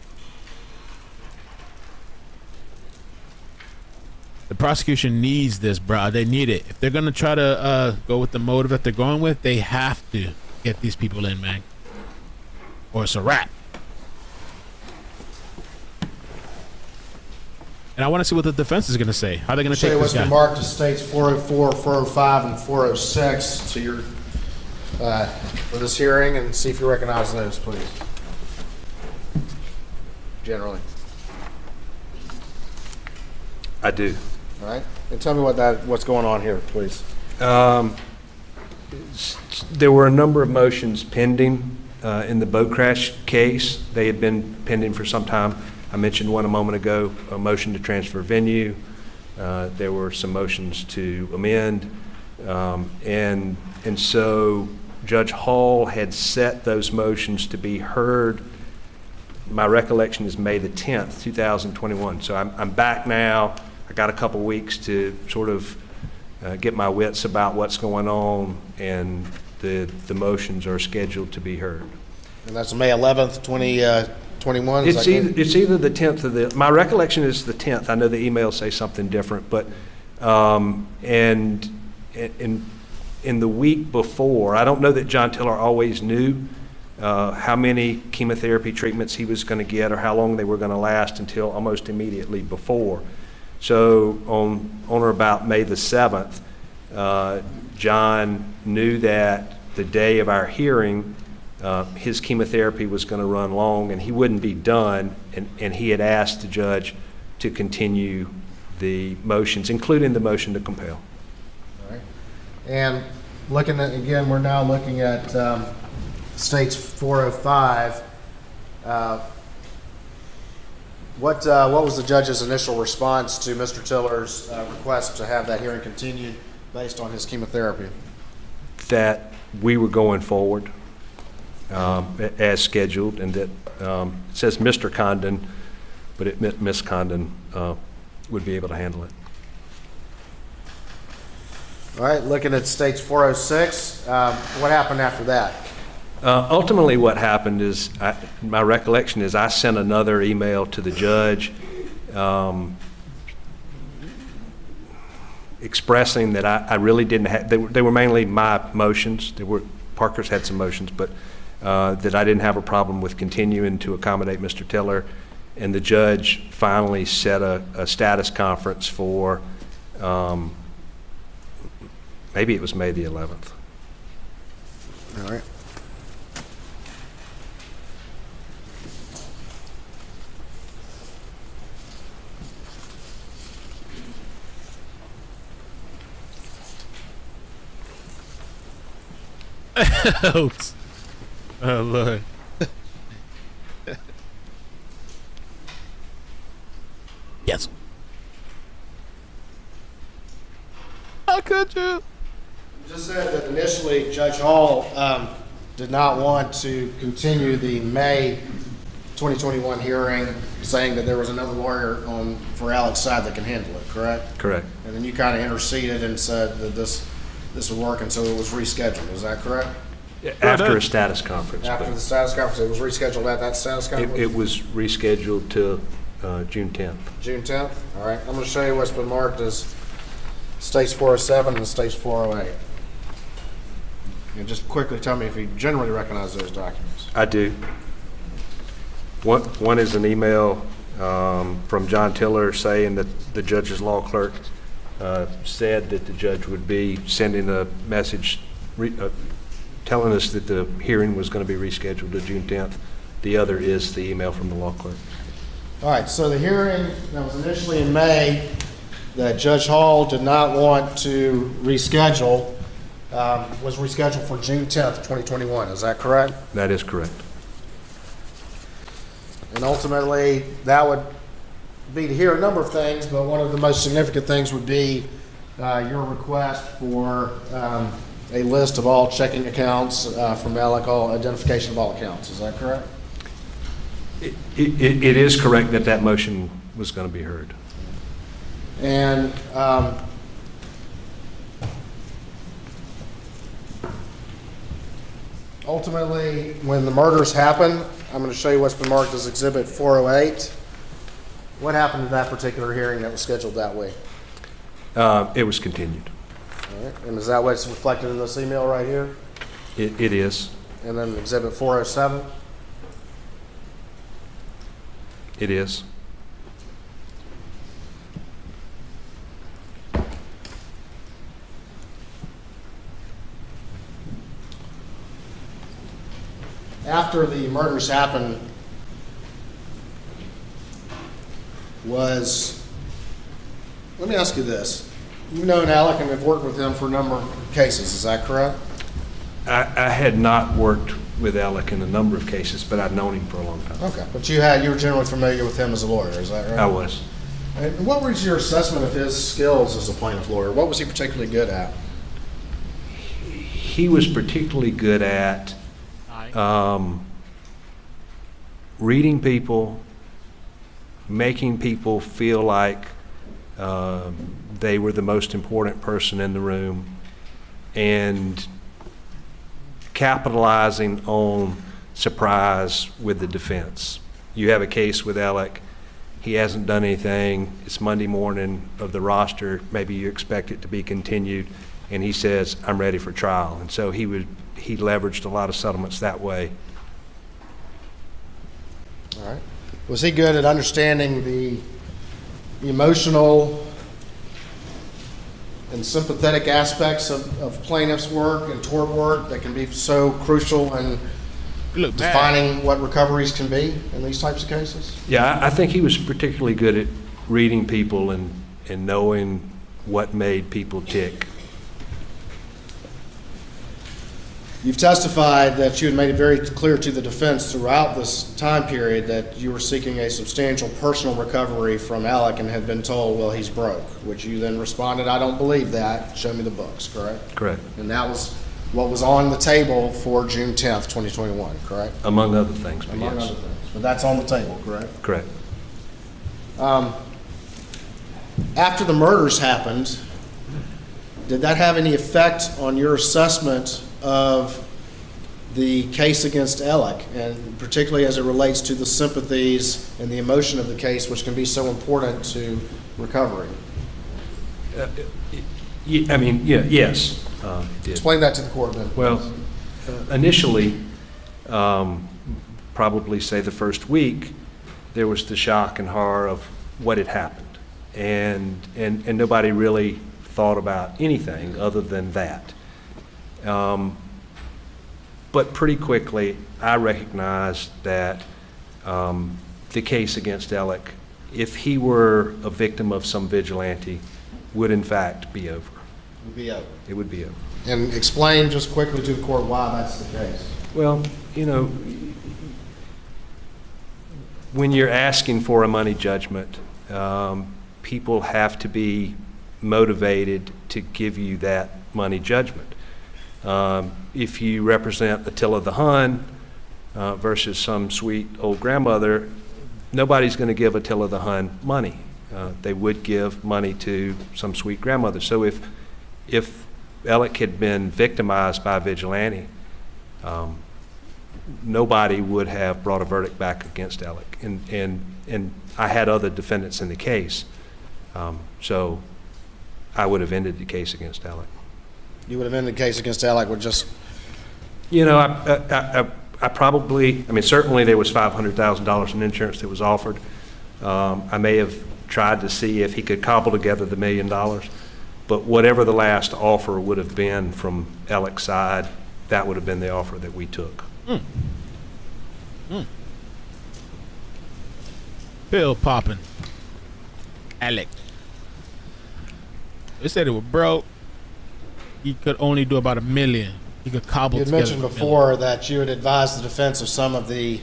The prosecution needs this, bro. They need it. If they're gonna try to go with the motive that they're going with, they have to get these people in, man. Or it's a wrap. And I want to see what the defense is gonna say. How are they gonna take this What's guy? been marked as states 404, 405, and 406 to your for this hearing, and see if you recognize those, please. Generally. I do. All right, and tell me what's going on here, please. There were a number of motions pending in the boat crash case. They had been pending for some time. I mentioned one a moment ago, a motion to transfer venue. There were some motions to amend. And so Judge Hall had set those motions to be heard. My recollection is May the 10th, 2021. So I'm back now. I got a couple weeks to sort of get my wits about what's going on, and the motions are scheduled to be heard. And that's May 11th, 2021? It's either the 10th or my recollection is the 10th. I know the emails say something different, but, and in the week before, I don't know that John Tiller always knew how many chemotherapy treatments he was going to get or how long they were going to last until almost immediately before. So on or about May the 7th, John knew that the day of our hearing, his chemotherapy was going to run long and he wouldn't be done, and he had asked the judge to continue the motions, including the motion to compel. All right. And looking at, again, we're now looking at states 405. What was the judge's initial response to Mr. Tiller's request to have that hearing continued based on his chemotherapy? That we were going forward as scheduled, and that it says Mr. Condon, but it meant Miss Condon would be able to handle it. All right, looking at states 406, what happened after that? Ultimately, what happened is, my recollection is I sent another email to the judge expressing that I really didn't have, they were mainly my motions. Parker's had some motions, but that I didn't have a problem with continuing to accommodate Mr. Tiller. And the judge finally set a status conference for, maybe it was May the 11th. All right. Oops. Oh, Lord. Yes. How could you? Just said that initially Judge Hall did not want to continue the May 2021 hearing, saying that there was another lawyer for Alec's side that can handle it, correct? Correct. And then you kind of interceded and said that this would work, and so it was rescheduled. Is that correct? After a status conference. After but the status conference, it was rescheduled at that status conference? it was rescheduled to June 10th. June 10th? All right. I'm going to show you what's been marked as states 407 and states 408. And just quickly tell me if you generally recognize those documents. I do. One is an email from John Tiller saying that the judge's law clerk said that the judge would be sending a message telling us that the hearing was going to be rescheduled to June 10th. The other is the email from the law clerk. All right, so the hearing that was initially in May that Judge Hall did not want to reschedule was rescheduled for June 10th, 2021. Is that correct? That is correct. And ultimately, that would be to hear a number of things, but one of the most significant things would be your request for a list of all checking accounts from Alec, all identification of all accounts. Is that correct? It is correct that that motion was going to be heard. And ultimately, when the murders happened, I'm going to show you what's been marked as Exhibit 408. What happened to that particular hearing that was scheduled that week? It was continued. All right. And is that what's reflected in this email right here? It is. And then Exhibit 407? It is. After the murders happened, let me ask you this. You've known Alec and have worked with him for a number of cases, is that correct? I had not worked with Alec in a number of cases, but I'd known him for a long time. Okay, but you were generally familiar with him as a lawyer, is that right? I was. And what was your assessment of his skills as a plaintiff lawyer? What was he particularly good at? He was particularly good at reading people, making people feel like they were the most important person in the room, and capitalizing on surprise with the defense. You have a case with Alec, he hasn't done anything, it's Monday morning of the roster, maybe you expect it to be continued, and he says, I'm ready for trial. And so he leveraged a lot of settlements that way. All right. Was he good at understanding the emotional and sympathetic aspects of plaintiff's work and tort work that can be so crucial in defining what recoveries can be in these types of cases? Yeah, I think he was particularly good at reading people and knowing what made people tick. You've testified that you had made it very clear to the defense throughout this time period that you were seeking a substantial personal recovery from Alec and had been told, well, he's broke, which you then responded, I don't believe that. Show me the books, correct? Correct. And that was what was on the table for June 10th, 2021, correct? Among other things, but Among yes. other things. But that's on the table, correct? Correct. After the murders happened, did that have any effect on your assessment of the case against Alec, and particularly as it relates to the sympathies and the emotion of the case, which can be so important to recovery? Yes, it did. Explain that to the court then. Well, initially, probably say the first week, there was the shock and horror of what had happened, and nobody really thought about anything other than that. But pretty quickly, I recognized that the case against Alec, if he were a victim of some vigilante, would in fact be over. It would be over. It would be over. And explain just quickly to the court why that's the case. Well, you know, when you're asking for a money judgment, people have to be motivated to give you that money judgment. If you represent Attila the Hun versus some sweet old grandmother, nobody's going to give Attila the Hun money. They would give money to some sweet grandmother. So if Alec had been victimized by a vigilante, nobody would have brought a verdict back against Alec. And I had other defendants in the case, so I would have ended the case against Alec. You would have ended the case against Alec with just... You know, I probably, I mean, certainly there was $500,000 in insurance that was offered. I may have tried to see if he could cobble together the $1 million, but whatever the last offer would have been from Alec's side, that would have been the offer that we took. Pill popping. Alec. They said it was broke. He could only do about $1 million. He could cobble You had together mentioned $1 million. before that you had advised the defense of some of the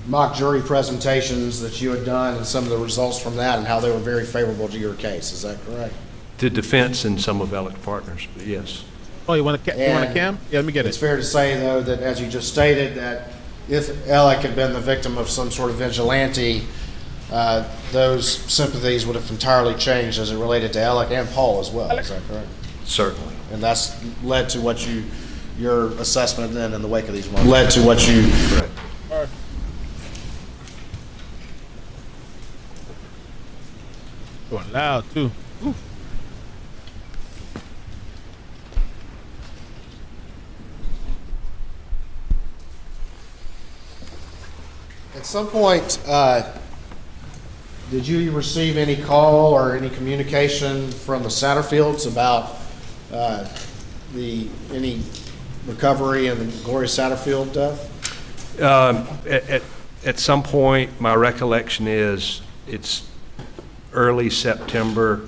mock jury presentations that you had done and some of the results from that and how they were very favorable to your case. Is that correct? The defense and some of Alec's partners, but yes. Oh, you want a And cam? Yeah, let me get It's it. fair to say, though, that as you just stated, that if Alec had been the victim of some sort of vigilante, those sympathies would have entirely changed as it related to Alec and Paul as well. Is that correct? Certainly. And that's led to what your assessment then in the wake of these murders led to what you. Correct. Going loud too. Ooh. At some point, did you receive any call or any communication from the Satterfields about any recovery in the Gloria Satterfield death? At some point, my recollection is it's early September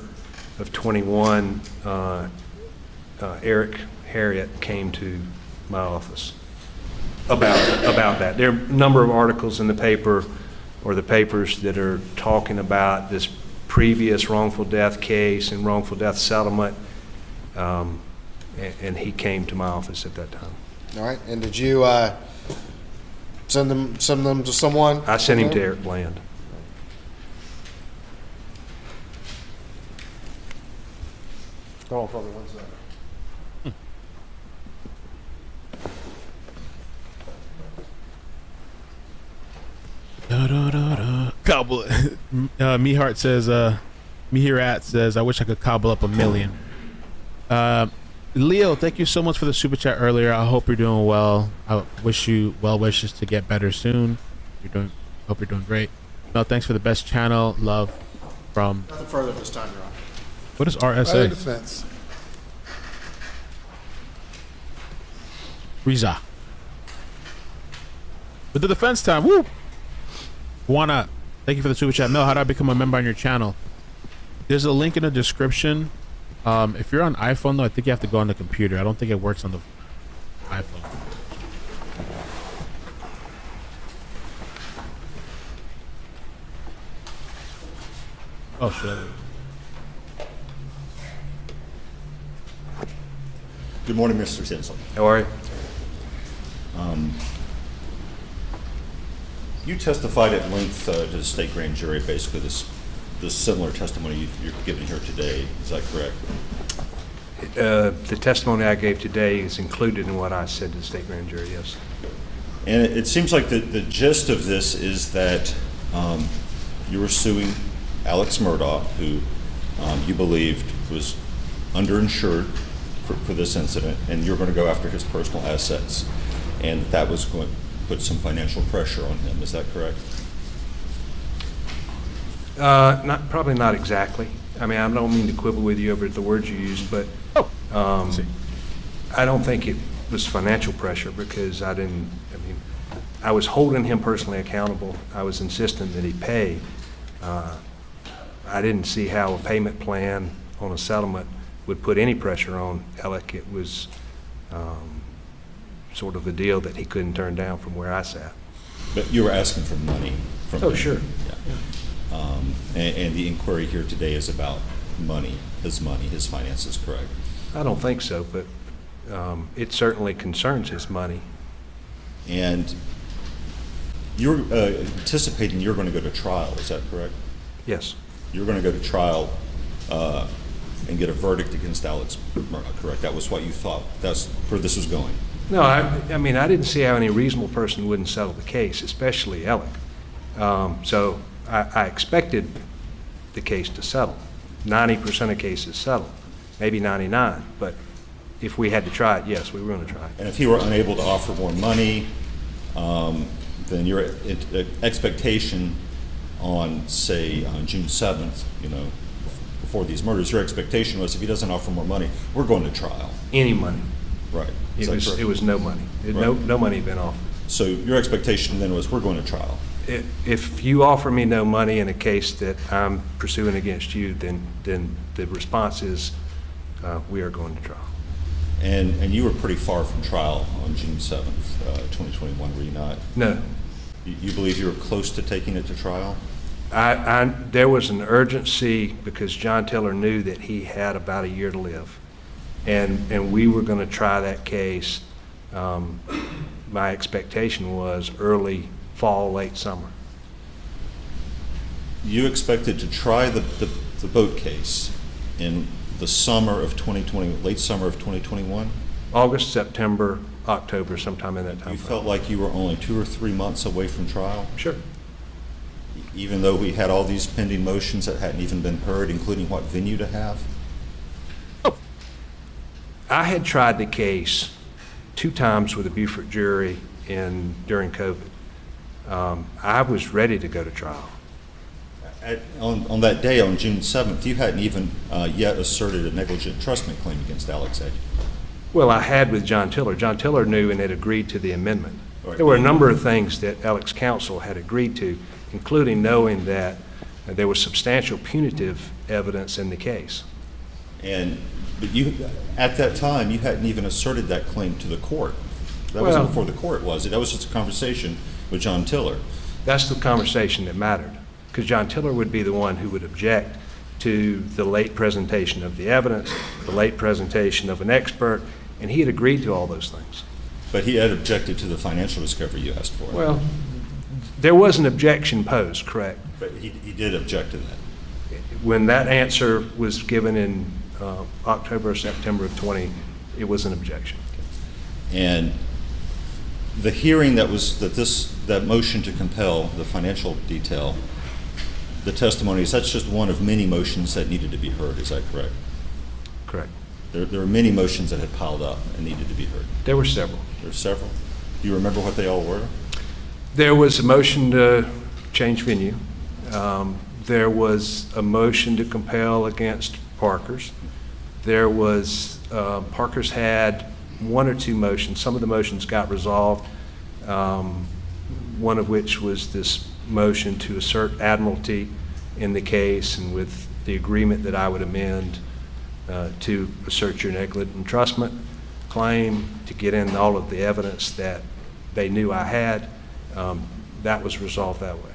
of 21, Eric Harriet came to my office about that. There are a number of articles in the paper or the papers that are talking about this previous wrongful death case and wrongful death settlement, and he came to my office at that time. All right. And did you send them to someone? I sent him to Eric Bland. Hold on for me 1 second. Da, da, da, da. Cobble. Mehart says, Mehirat says, I wish I could cobble up $1 million. Leo, thank you so much for the super chat earlier. I hope you're doing well. I wish you well wishes to get better soon. Hope you're doing great. No, thanks for the best channel. Love from. Nothing further this time, Your Honor. What is RSA? Fire defense. Riza. With the defense time, woo! Juana, thank you for the super chat. Mel, how do I become a member on your channel? There's a link in the description. If you're on iPhone, though, I think you have to go on the computer. I don't think it works on the iPhone. Oh, shit. Good morning, Mr. Tinsley. How are you? You testified at length to the state grand jury, basically this similar testimony you're giving here today. Is that correct? The testimony I gave today is included in what I said to the state grand jury, yes. And it seems like the gist of this is that you were suing Alex Murdaugh, who you believed was underinsured for this incident, and you're going to go after his personal assets, and that was going to put some financial pressure on him. Is that correct? Probably not exactly. I mean, I don't mean to quibble with you over the words you used, but I don't think it was financial pressure because I was holding him personally accountable. I was insistent that he pay. I didn't see how a payment plan on a settlement would put any pressure on Alec. It was sort of a deal that he couldn't turn down from where I sat. But you were asking for money from him. Sure. Yeah. And the inquiry here today is about money, his finances, correct? I don't think so, but it certainly concerns his money. And you're anticipating you're going to go to trial, is that correct? Yes. You're going to go to trial and get a verdict against Alex Murdaugh, correct? That was what you thought. That's where this was going. No, I mean, I didn't see how any reasonable person wouldn't settle the case, especially Alec. So I expected the case to settle. 90% of cases settle, maybe 99, but if we had to try it, yes, we were going to try it. And if he were unable to offer more money, then your expectation on, say, on June 7th, before these murders, your expectation was if he doesn't offer more money, we're going to trial. Any money. Right. It was no money. Right. No money had been offered. So your expectation then was we're going to trial. If you offer me no money in a case that I'm pursuing against you, then the response is we are going to trial. And you were pretty far from trial on June 7th, 2021, were you not? No. You believe you were close to taking it to trial? There was an urgency because John Tiller knew that he had about a year to live. And we were going to try that case. My expectation was early fall, late summer. you expected to try the boat case in the summer of 2020, late summer of 2021? August, September, October, sometime in that time You frame. felt like you were only 2 or 3 months away from trial? Sure. Even though we had all these pending motions that hadn't even been heard, including what venue to have? I had tried the case 2 times with a Beaufort jury during COVID. I was ready to go to trial. On that day, on June 7th, you hadn't even yet asserted a negligent entrustment claim against Alex, had you? Well, I had with John Tiller. John Tiller knew and had agreed to the amendment. Right. There were a number of things that Alex counsel had agreed to, including knowing that there was substantial punitive evidence in the case. But you, at that time, you hadn't even asserted that claim to the court. That Well- wasn't before the court, was it? That was just a conversation with John Tiller. That's the conversation that mattered, because John Tiller would be the one who would object to the late presentation of the evidence, the late presentation of an expert, and he had agreed to all those things. But he had objected to the financial discovery you asked for. Well, there was an objection posed, correct? But he did object to that. When that answer was given in October or September of 20, it was an objection. And the hearing that motion to compel the financial detail, the testimonies, that's just one of many motions that needed to be heard, is that correct? Correct. There were many motions that had piled up and needed to be heard. There were several. There were several. Do you remember what they all were? There was a motion to change venue. There was a motion to compel against Parker's. There was, Parker's had 1 or 2 motions. Some of the motions got resolved, one of which was this motion to assert admiralty in the case, and with the agreement that I would amend to assert your negligent entrustment claim, to get in all of the evidence that they knew I had. That was resolved that way.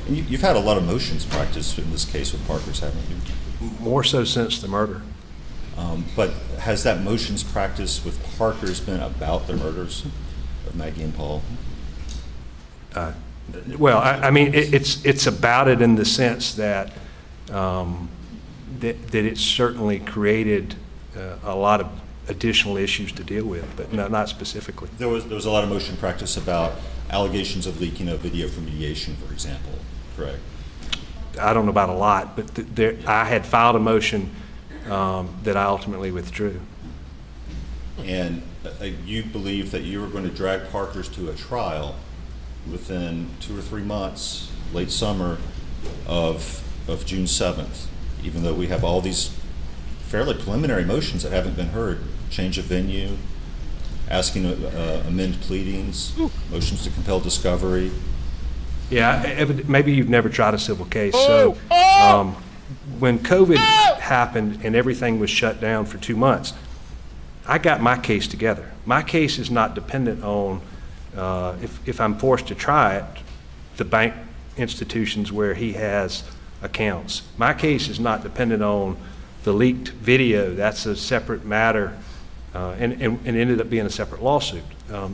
And you've had a lot of motions practiced in this case with Parker's, haven't you? More so since the murder. But has that motions practice with Parker's been about the murders of Maggie and Paul? Well, I mean, it's about it in the sense that that it certainly created a lot of additional issues to deal with, but not specifically. There was a lot of motion practice about allegations of leaking of video for mediation, for example, correct? I don't know about a lot, but I had filed a motion that I ultimately withdrew. And you believe that you were going to drag Parker's to a trial within 2 or 3 months, late summer of June 7th, even though we have all these fairly preliminary motions that haven't been heard, change of venue, asking to amend pleadings, motions to compel discovery. Yeah, maybe you've never tried a civil case. So when COVID happened and everything was shut down for 2 months, I got my case together. My case is not dependent on, if I'm forced to try it, the bank institutions where he has accounts. My case is not dependent on the leaked video. That's a separate matter, and ended up being a separate lawsuit.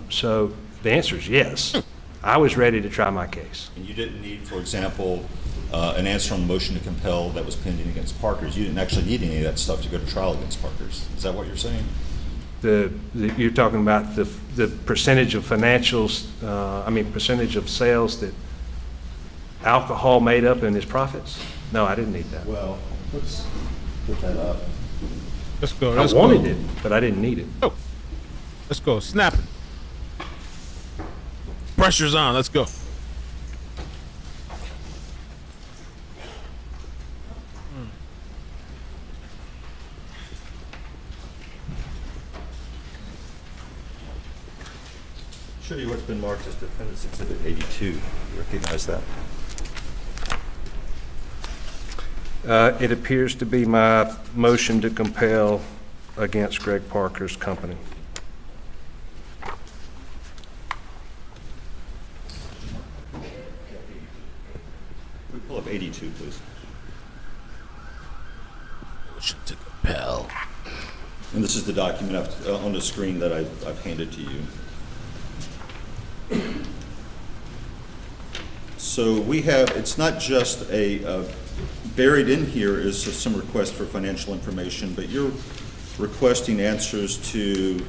So the answer is yes. I was ready to try my case. And you didn't need, for example, an answer on the motion to compel that was pending against Parker's. You didn't actually need any of that stuff to go to trial against Parker's. Is that what you're saying? You're talking about the percentage of financials, percentage of sales that alcohol made up in his profits? No, I didn't need that. Well, let's put that up. Let's go. I Let's wanted go. it, but I didn't need it. Oh, let's go. Snapping. Pressure's on. Let's go. Show you what's been marked as Defendant's Exhibit 82. You recognize that? It appears to be my motion to compel against Greg Parker's company. We pull up 82, please. Motion to compel. And this is the document on the screen that I've handed to you. So we have, it's not just buried in here is some request for financial information, but you're requesting answers to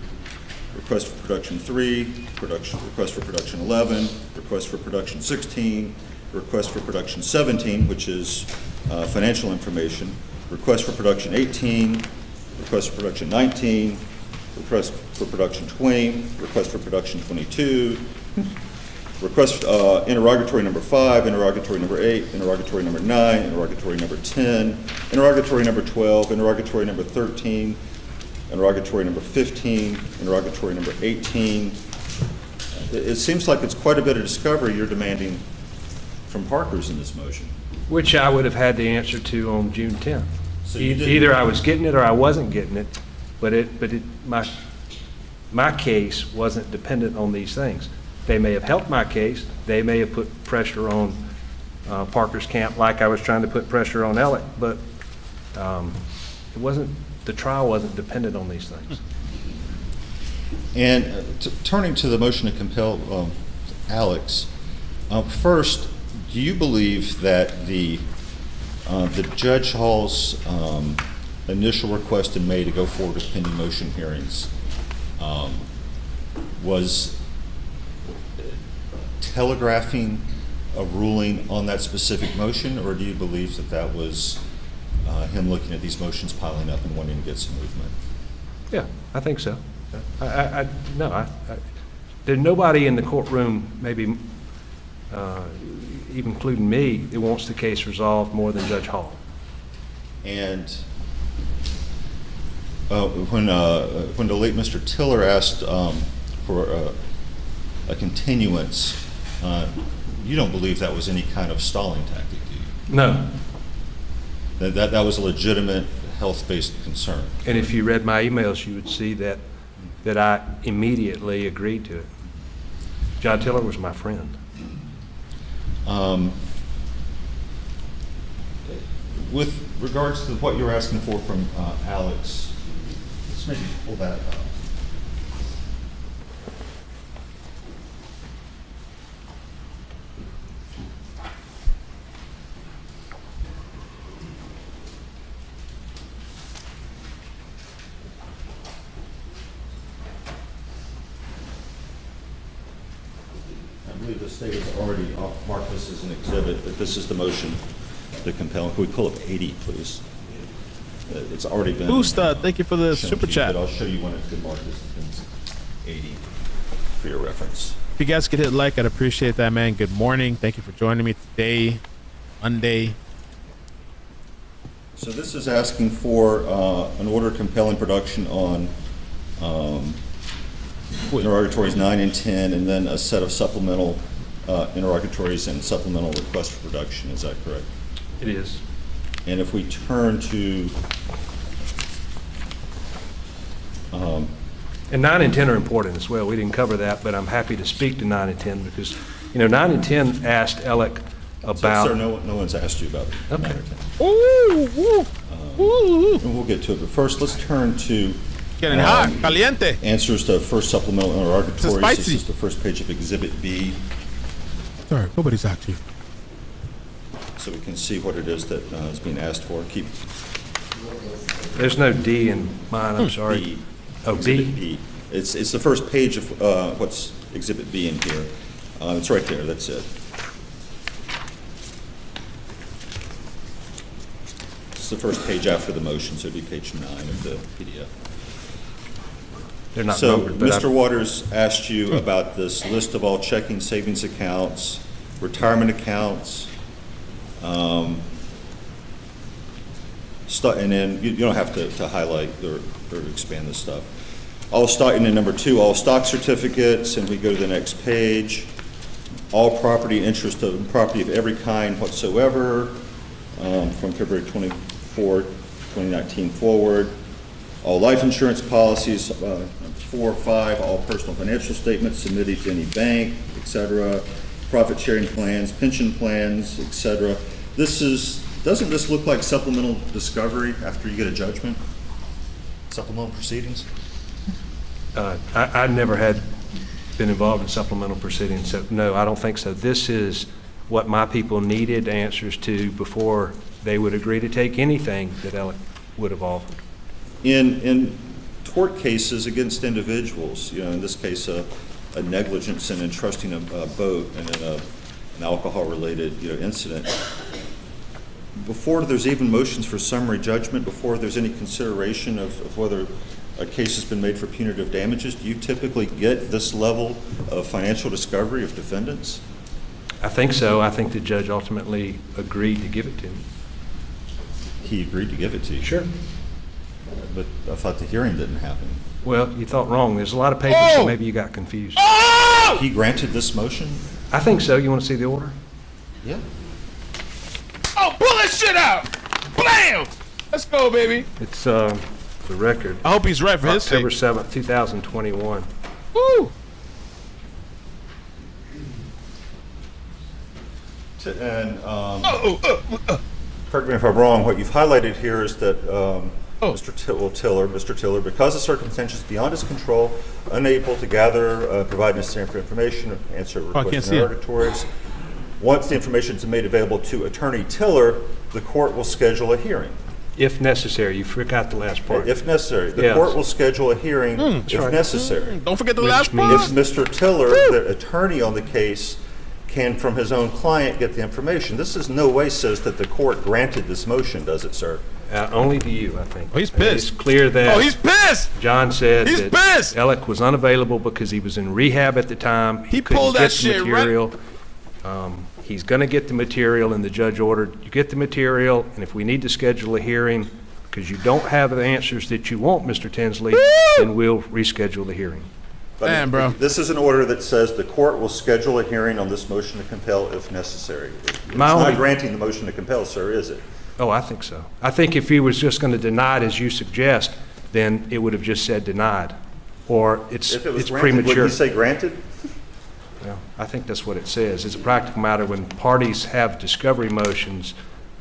request for production 3, request for production 11, request for production 16, request for production 17, which is financial information, request for production 18, request for production 19, request for production 20, request for production 22, request interrogatory number 5, interrogatory number 8, interrogatory number 9, interrogatory number 10, interrogatory number 12, interrogatory number 13, interrogatory number 15, interrogatory number 18. It seems like it's quite a bit of discovery you're demanding from Parker's in this motion. Which I would have had the answer to on June 10th. So you didn't- Either I was getting it or I wasn't getting it, but my case wasn't dependent on these things. They may have helped my case. They may have put pressure on Parker's camp like I was trying to put pressure on Alec, but the trial wasn't dependent on these things. And turning to the motion to compel Alex, first, do you believe that the Judge Hall's initial request in May to go forward with pending motion hearings was telegraphing a ruling on that specific motion, or do you believe that that was him looking at these motions piling up and wanting to get some movement? Yeah, I think so. There's nobody in the courtroom, maybe even including me, that wants the case resolved more than Judge Hall. And when the late Mr. Tiller asked for a continuance, you don't believe that was any kind of stalling tactic, do you? No. That was a legitimate health-based concern. And if you read my emails, you would see that I immediately agreed to it. John Tiller was my friend. With regards to what you're asking for from Alex, let's maybe pull that up. I believe the state has already marked this as an exhibit, but this is the motion to compel. Can we pull up 80, please? It's already been. Boosta, thank you for the shown super to you, chat. But I'll show you when it's been marked as 80 for your reference. If you guys could hit like, I'd appreciate that, man. Good morning. Thank you for joining me today, Monday. So this is asking for an order compelling production on interrogatories 9 and 10, and then a set of supplemental interrogatories and supplemental request for production. Is that correct? It is. And if we turn to And 9 and 10 are important as well. We didn't cover that, but I'm happy to speak to 9 and 10 because, 9 and 10 asked Alec about. Sir, no one's asked you about it. Okay. And we'll get to it, but first let's turn to Getting hot, caliente. answers to first supplemental interrogatories. spicy. This is the first page of Exhibit B, Sorry, nobody's asked you. so we can see what it is that is being asked for. Keep There's no D in mine, I'm sorry. B. Oh, Exhibit B? B. It's the first page of what's Exhibit B in here. It's right there, that's it. It's the first page after the motion, so it'd be page 9 of the PDF. They're not So, numbered, but Mr. Waters asked you about this list of all checking, savings accounts, retirement accounts, and then you don't have to highlight or expand this stuff. And then number 2, all stock certificates, and we go to the next page. All property, interest of property of every kind whatsoever, from February 24, 2019 forward. All life insurance policies, 4, 5, all personal financial statements submitted to any bank, etc. Profit sharing plans, pension plans, etc. Doesn't this look like supplemental discovery after you get a judgment? Supplemental proceedings? I never had been involved in supplemental proceedings, so no, I don't think so. This is what my people needed answers to before they would agree to take anything that Alec would have offered. In tort cases against individuals, in this case, a negligence in entrusting a boat and in an alcohol-related, incident, before there's even motions for summary judgment, before there's any consideration of whether a case has been made for punitive damages, do you typically get this level of financial discovery of defendants? I think so. I think the judge ultimately agreed to give it to me. He agreed to give it to you? Sure. But I thought the hearing didn't happen. Well, you thought wrong. There's a lot of papers, so maybe you got confused. He granted this motion? I think so. You want to see the order? Yeah. Oh, pull that shit out! Blam! Let's go, baby. It's the record. I hope he's right for his October sake. 7th, 2021. Woo! And correct me if I'm wrong, what you've highlighted here is that Mr. Tiller, because of circumstances beyond his control, unable to gather, provide necessary information, answer requests and interrogatories. Once the information is made available to Attorney Tiller, the court will schedule a hearing. If necessary. You forgot the last part. If necessary. The Yes. court will schedule a hearing if right. necessary. Don't forget the last If part. Mr. Tiller, the attorney on the case, can from his own client get the information. This is no way says that the court granted this motion, does it, sir? Only to you, I think. Oh, he's pissed. It's clear that Oh, he's pissed! John said He's that pissed! Alec was unavailable because he was in rehab at the time. He couldn't pulled get that the shit right- material. He's going to get the material, and the judge ordered, you get the material, and if we need to schedule a hearing because you don't have the answers that you want, Mr. Tinsley, then we'll reschedule the hearing. Damn, bro. This is an order that says the court will schedule a hearing on this motion to compel if necessary. It's My not only- granting the motion to compel, sir, is it? Oh, I think so. I think if he was just going to deny it as you suggest, then it would have just said denied, or it's If it was it's granted, would premature. he say granted? Yeah, I think that's what it says. It's a practical matter when parties have discovery motions,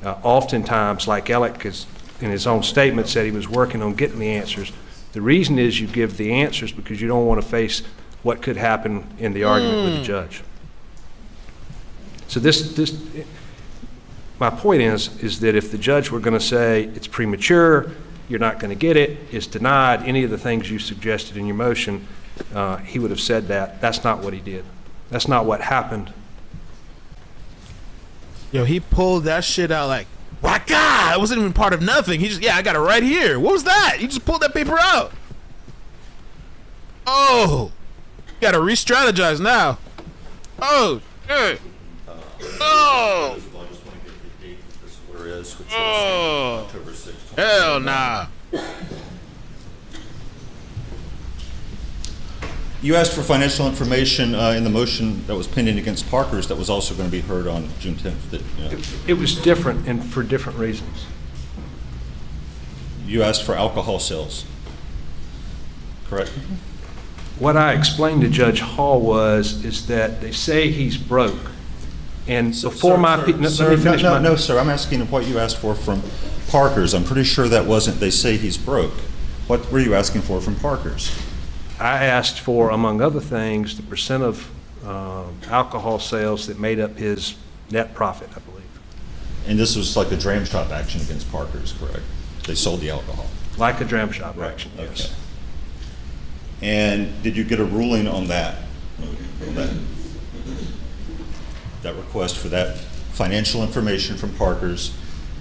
oftentimes, like Alec is, in his own statement said he was working on getting the answers. The reason is you give the answers because you don't want to face what could happen in the argument with the judge. So my point is that if the judge were going to say it's premature, you're not going to get it, it's denied, any of the things you suggested in your motion, he would have said that. That's not what he did. That's not what happened. Yo, he pulled that shit out like, my God, it wasn't even part of nothing. He just, I got it right here. What was that? He just pulled that paper out. Oh, you gotta re-strategize now. Oh, shit. Oh, I just want to get the date that this order is, which is oh, October 6th. hell nah. You asked for financial information in the motion that was pending against Parker's that was also going to be heard on June 10th. It was different and for different reasons. You asked for alcohol sales, correct? What I explained to Judge Hall is that they say he's broke. And before let me finish my... No, sir, I'm asking what you asked for from Parker's. I'm pretty sure that wasn't, they say he's broke. What were you asking for from Parker's? I asked for, among other things, the percent of alcohol sales that made up his net profit, I believe. And this was like a dram shop action against Parker's, correct? They sold the alcohol. Like a dram shop action, yes. Okay. And did you get a ruling on that? That request for that financial information from Parker's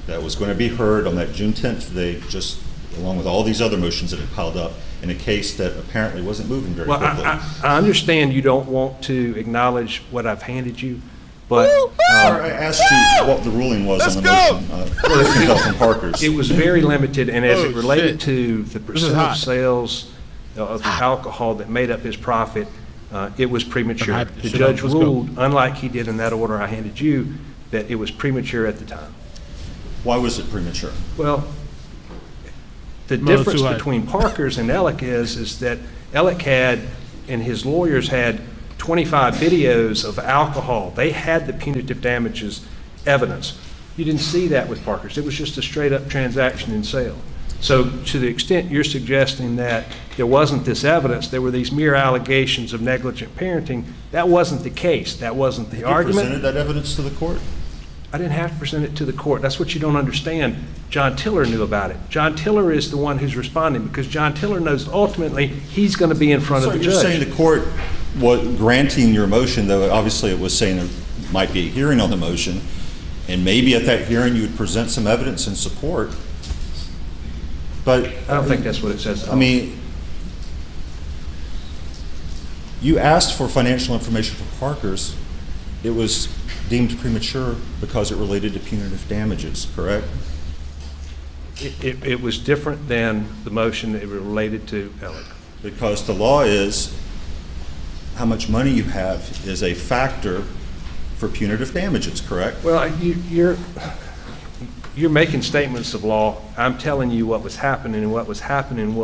that was going to be heard on that June 10th date, just along with all these other motions that had piled up in a case that apparently wasn't moving very quickly. I understand you don't want to acknowledge what I've handed you, but Sir, I asked you what the ruling was on the motion that came out from Parker's. it was very limited, and as Oh, it related shit. to the percent hot. of sales of the alcohol that made up his profit, it was premature. hype The this shit judge up. Let's go. ruled, unlike he did in that order I handed you, that it was premature at the time. Why was it premature? Well, the No, difference too high. between Parker's and Alec is that Alec had, and his lawyers had 25 videos of alcohol. They had the punitive damages evidence. You didn't see that with Parker's. It was just a straight up transaction and sale. So to the extent you're suggesting that there wasn't this evidence, there were these mere allegations of negligent parenting, that wasn't the case. That wasn't the You argument. presented that evidence to the court? I didn't have to present it to the court. That's what you don't understand. John Tiller knew about it. John Tiller is the one who's responding because John Tiller knows ultimately he's going to be in front of the So you're judge. saying the court was granting your motion, though obviously it was saying there might be a hearing on the motion, and maybe at that hearing you would present some evidence in support, but... I don't think that's what it says. I mean, you asked for financial information for Parker's. It was deemed premature because it related to punitive damages, correct? It was different than the motion that related to Alec. Because the law is how much money you have is a factor for punitive damages, correct? Well, you're making statements of law. I'm telling you what was happening, and what was happening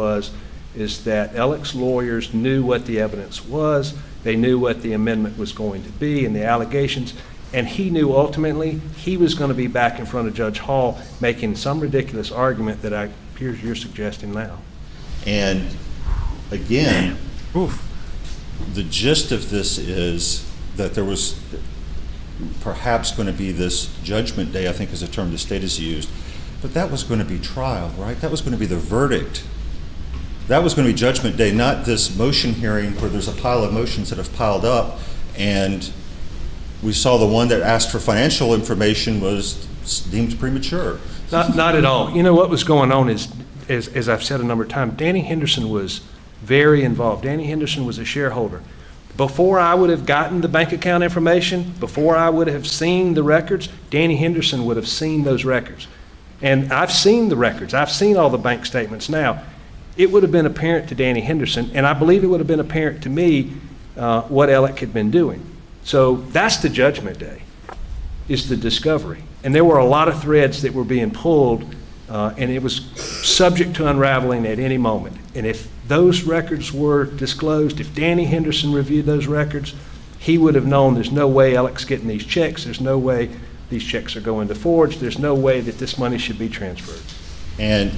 is that Alec's lawyers knew what the evidence was, they knew what the amendment was going to be and the allegations, and he knew ultimately he was going to be back in front of Judge Hall making some ridiculous argument that appears you're suggesting now. And again, the gist of this is that there was perhaps going to be this judgment day, I think is a term the state has used, but that was going to be trial, right? That was going to be the verdict. That was going to be judgment day, not this motion hearing where there's a pile of motions that have piled up, and we saw the one that asked for financial information was deemed premature. Not at all. You know what was going on is, as I've said a number of times, Danny Henderson was very involved. Danny Henderson was a shareholder. Before I would have gotten the bank account information, before I would have seen the records, Danny Henderson would have seen those records. And I've seen the records. I've seen all the bank statements now. It would have been apparent to Danny Henderson, and I believe it would have been apparent to me what Alec had been doing. So that's the judgment day, is the discovery. And there were a lot of threads that were being pulled, and it was subject to unraveling at any moment. And if those records were disclosed, if Danny Henderson reviewed those records, he would have known there's no way Alec's getting these checks, there's no way these checks are going to Forge, there's no way that this money should be transferred. And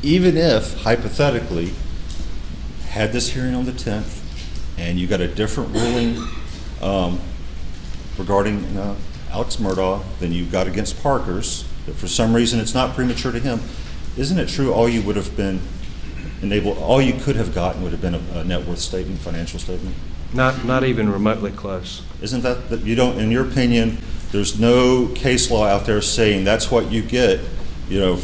even if, hypothetically, had this hearing on the 10th, and you got a different ruling regarding Alex Murdaugh than you got against Parker's, that for some reason it's not premature to him, isn't it true all you would have been all you could have gotten would have been a net worth statement, financial statement? Not even remotely close. Isn't that you don't, in your opinion, there's no case law out there saying that's what you get, you know,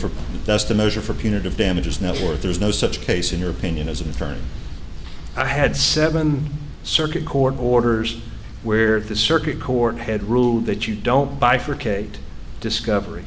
that's the measure for punitive damages, net worth. There's no such case in your opinion as an attorney. I had 7 circuit court orders where the circuit court had ruled that you don't bifurcate discovery,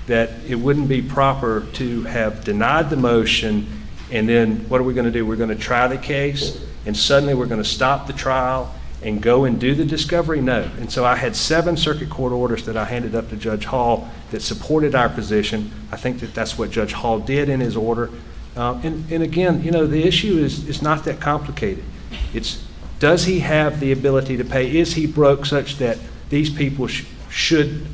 that it wouldn't be proper to have denied the motion, and then what are we going to do? We're going to try the case, and suddenly we're going to stop the trial and go and do the discovery? No. And so I had 7 circuit court orders that I handed up to Judge Hall that supported our position. I think that that's what Judge Hall did in his order. And again, you know, the issue is not that complicated. It's, does he have the ability to pay? Is he broke such that these people should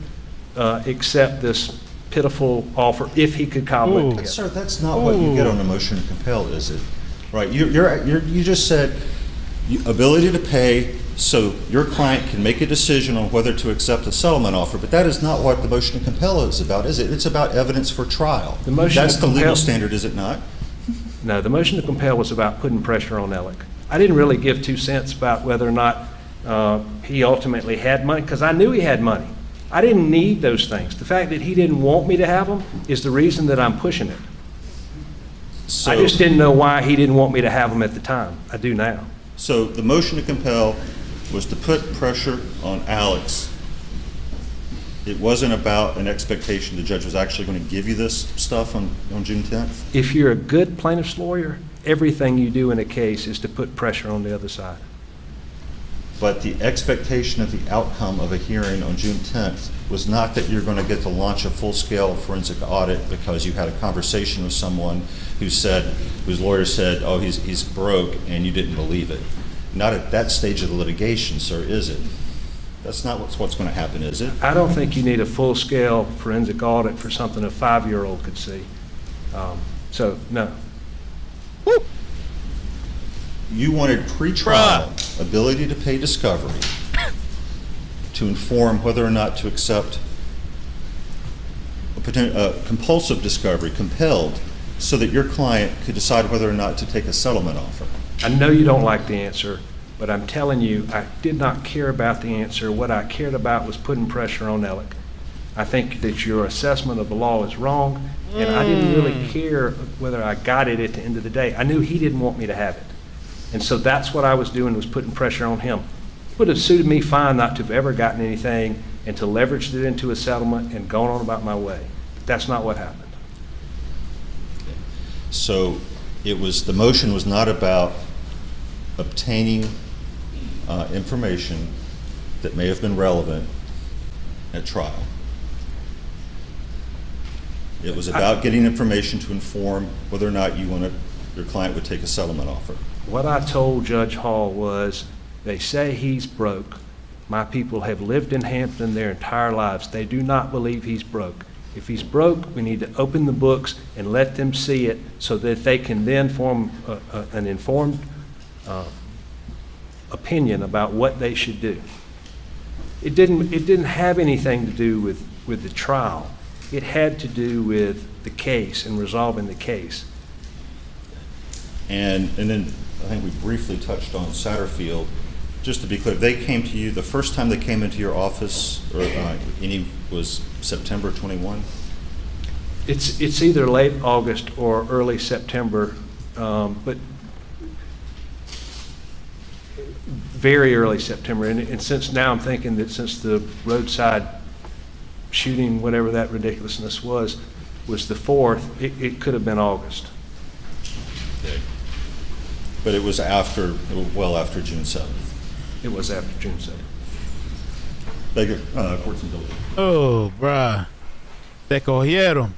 accept this pitiful offer if he could cobble it together? Sir, that's not what you get on a motion to compel, is it? Right, you just said ability to pay so your client can make a decision on whether to accept a settlement offer, but that is not what the motion to compel is about, is it? It's about evidence for trial. That's the legal standard, is it not? No, the motion to compel was about putting pressure on Alec. I didn't really give 2 cents about whether or not he ultimately had money, because I knew he had money. I didn't need those things. The fact that he didn't want me to have them is the reason that I'm pushing it. So, I just didn't know why he didn't want me to have them at the time. I do now. So the motion to compel was to put pressure on Alex. It wasn't about an expectation the judge was actually going to give you this stuff on June 10th? If you're a good plaintiff's lawyer, everything you do in a case is to put pressure on the other side. But the expectation of the outcome of a hearing on June 10th was not that you're going to get to launch a full-scale forensic audit because you had a conversation with someone whose lawyer said, oh, he's broke, and you didn't believe it. Not at that stage of the litigation, sir, is it? That's not what's going to happen, is it? I don't think you need a full-scale forensic audit for something a 5-year-old could see. So, no. You wanted pre-trial ability to pay discovery to inform whether or not to accept compulsive discovery, compelled, so that your client could decide whether or not to take a settlement offer. I know you don't like the answer, but I'm telling you, I did not care about the answer. What I cared about was putting pressure on Alec. I think that your assessment of the law is wrong, and I didn't really care whether I got it at the end of the day. I knew he didn't want me to have it. And so that's what I was doing, was putting pressure on him. It would have suited me fine not to have ever gotten anything and to leverage it into a settlement and gone on about my way. But that's not what happened. So it was, the motion was not about obtaining information that may have been relevant at trial. It was about getting information to inform whether or not your client would take a settlement offer. What I told Judge Hall was, they say he's broke. My people have lived in Hampton their entire lives. They do not believe he's broke. If he's broke, we need to open the books and let them see it so that they can then form an informed opinion about what they should do. It didn't have anything to do with the trial. It had to do with the case and resolving the case. And then I think we briefly touched on Satterfield. Just to be clear, they came to you, the first time they came into your office, or was September 21? It's either late August or early September, but very early September. And since now I'm thinking that since the roadside shooting, whatever that ridiculousness was the 4th, it could have been August. Okay. But it was well after June 7th. It was after June 7th. Beg your court's indulgence. Oh, bruh. Te cogieron.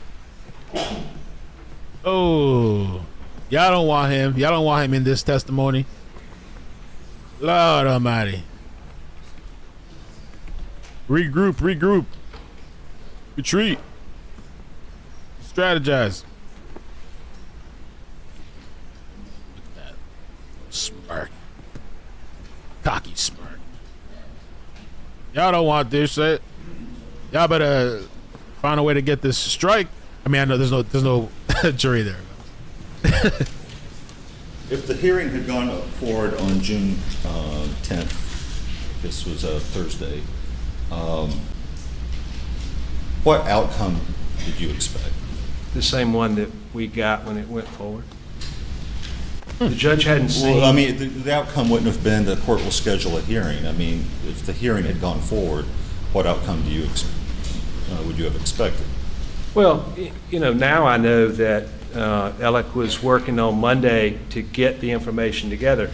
Oh. Y'all don't want him. Y'all don't want him in this testimony. Lord Almighty. Regroup. Retreat. Strategize. Look at that. Smirk. Cocky smirk. Y'all don't want this shit. Y'all better find a way to get this strike. I mean, I know there's no jury there. If the hearing had gone forward on June 10th, this was a Thursday, what outcome did you expect? The same one that we got when it went forward. The judge hadn't seen. Well, I mean, the outcome wouldn't have been the court will schedule a hearing. I mean, if the hearing had gone forward, what outcome do you would you have expected? Well, now I know that Alec was working on Monday to get the information together.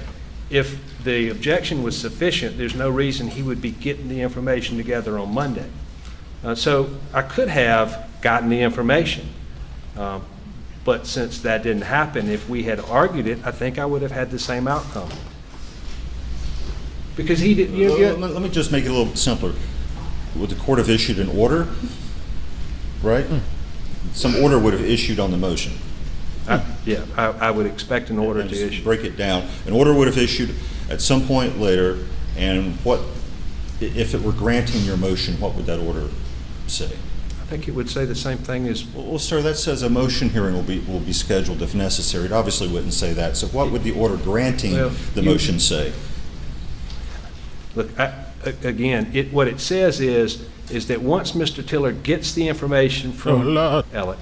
If the objection was sufficient, there's no reason he would be getting the information together on Monday. So I could have gotten the information. But since that didn't happen, if we had argued it, I think I would have had the same outcome. Because he did. Let me just make it a little simpler. Would the court have issued an order? Right? Some order would have issued on the motion. I would expect an order And to just issue. break it down. An order would have issued at some point later, and what, if it were granting your motion, what would that order say? I think it would say the same thing as. Well, sir, that says a motion hearing will be scheduled if necessary. It obviously wouldn't say that. So what would the order granting the motion say? Look, again, what it says is that once Mr. Tiller gets the information from Alec,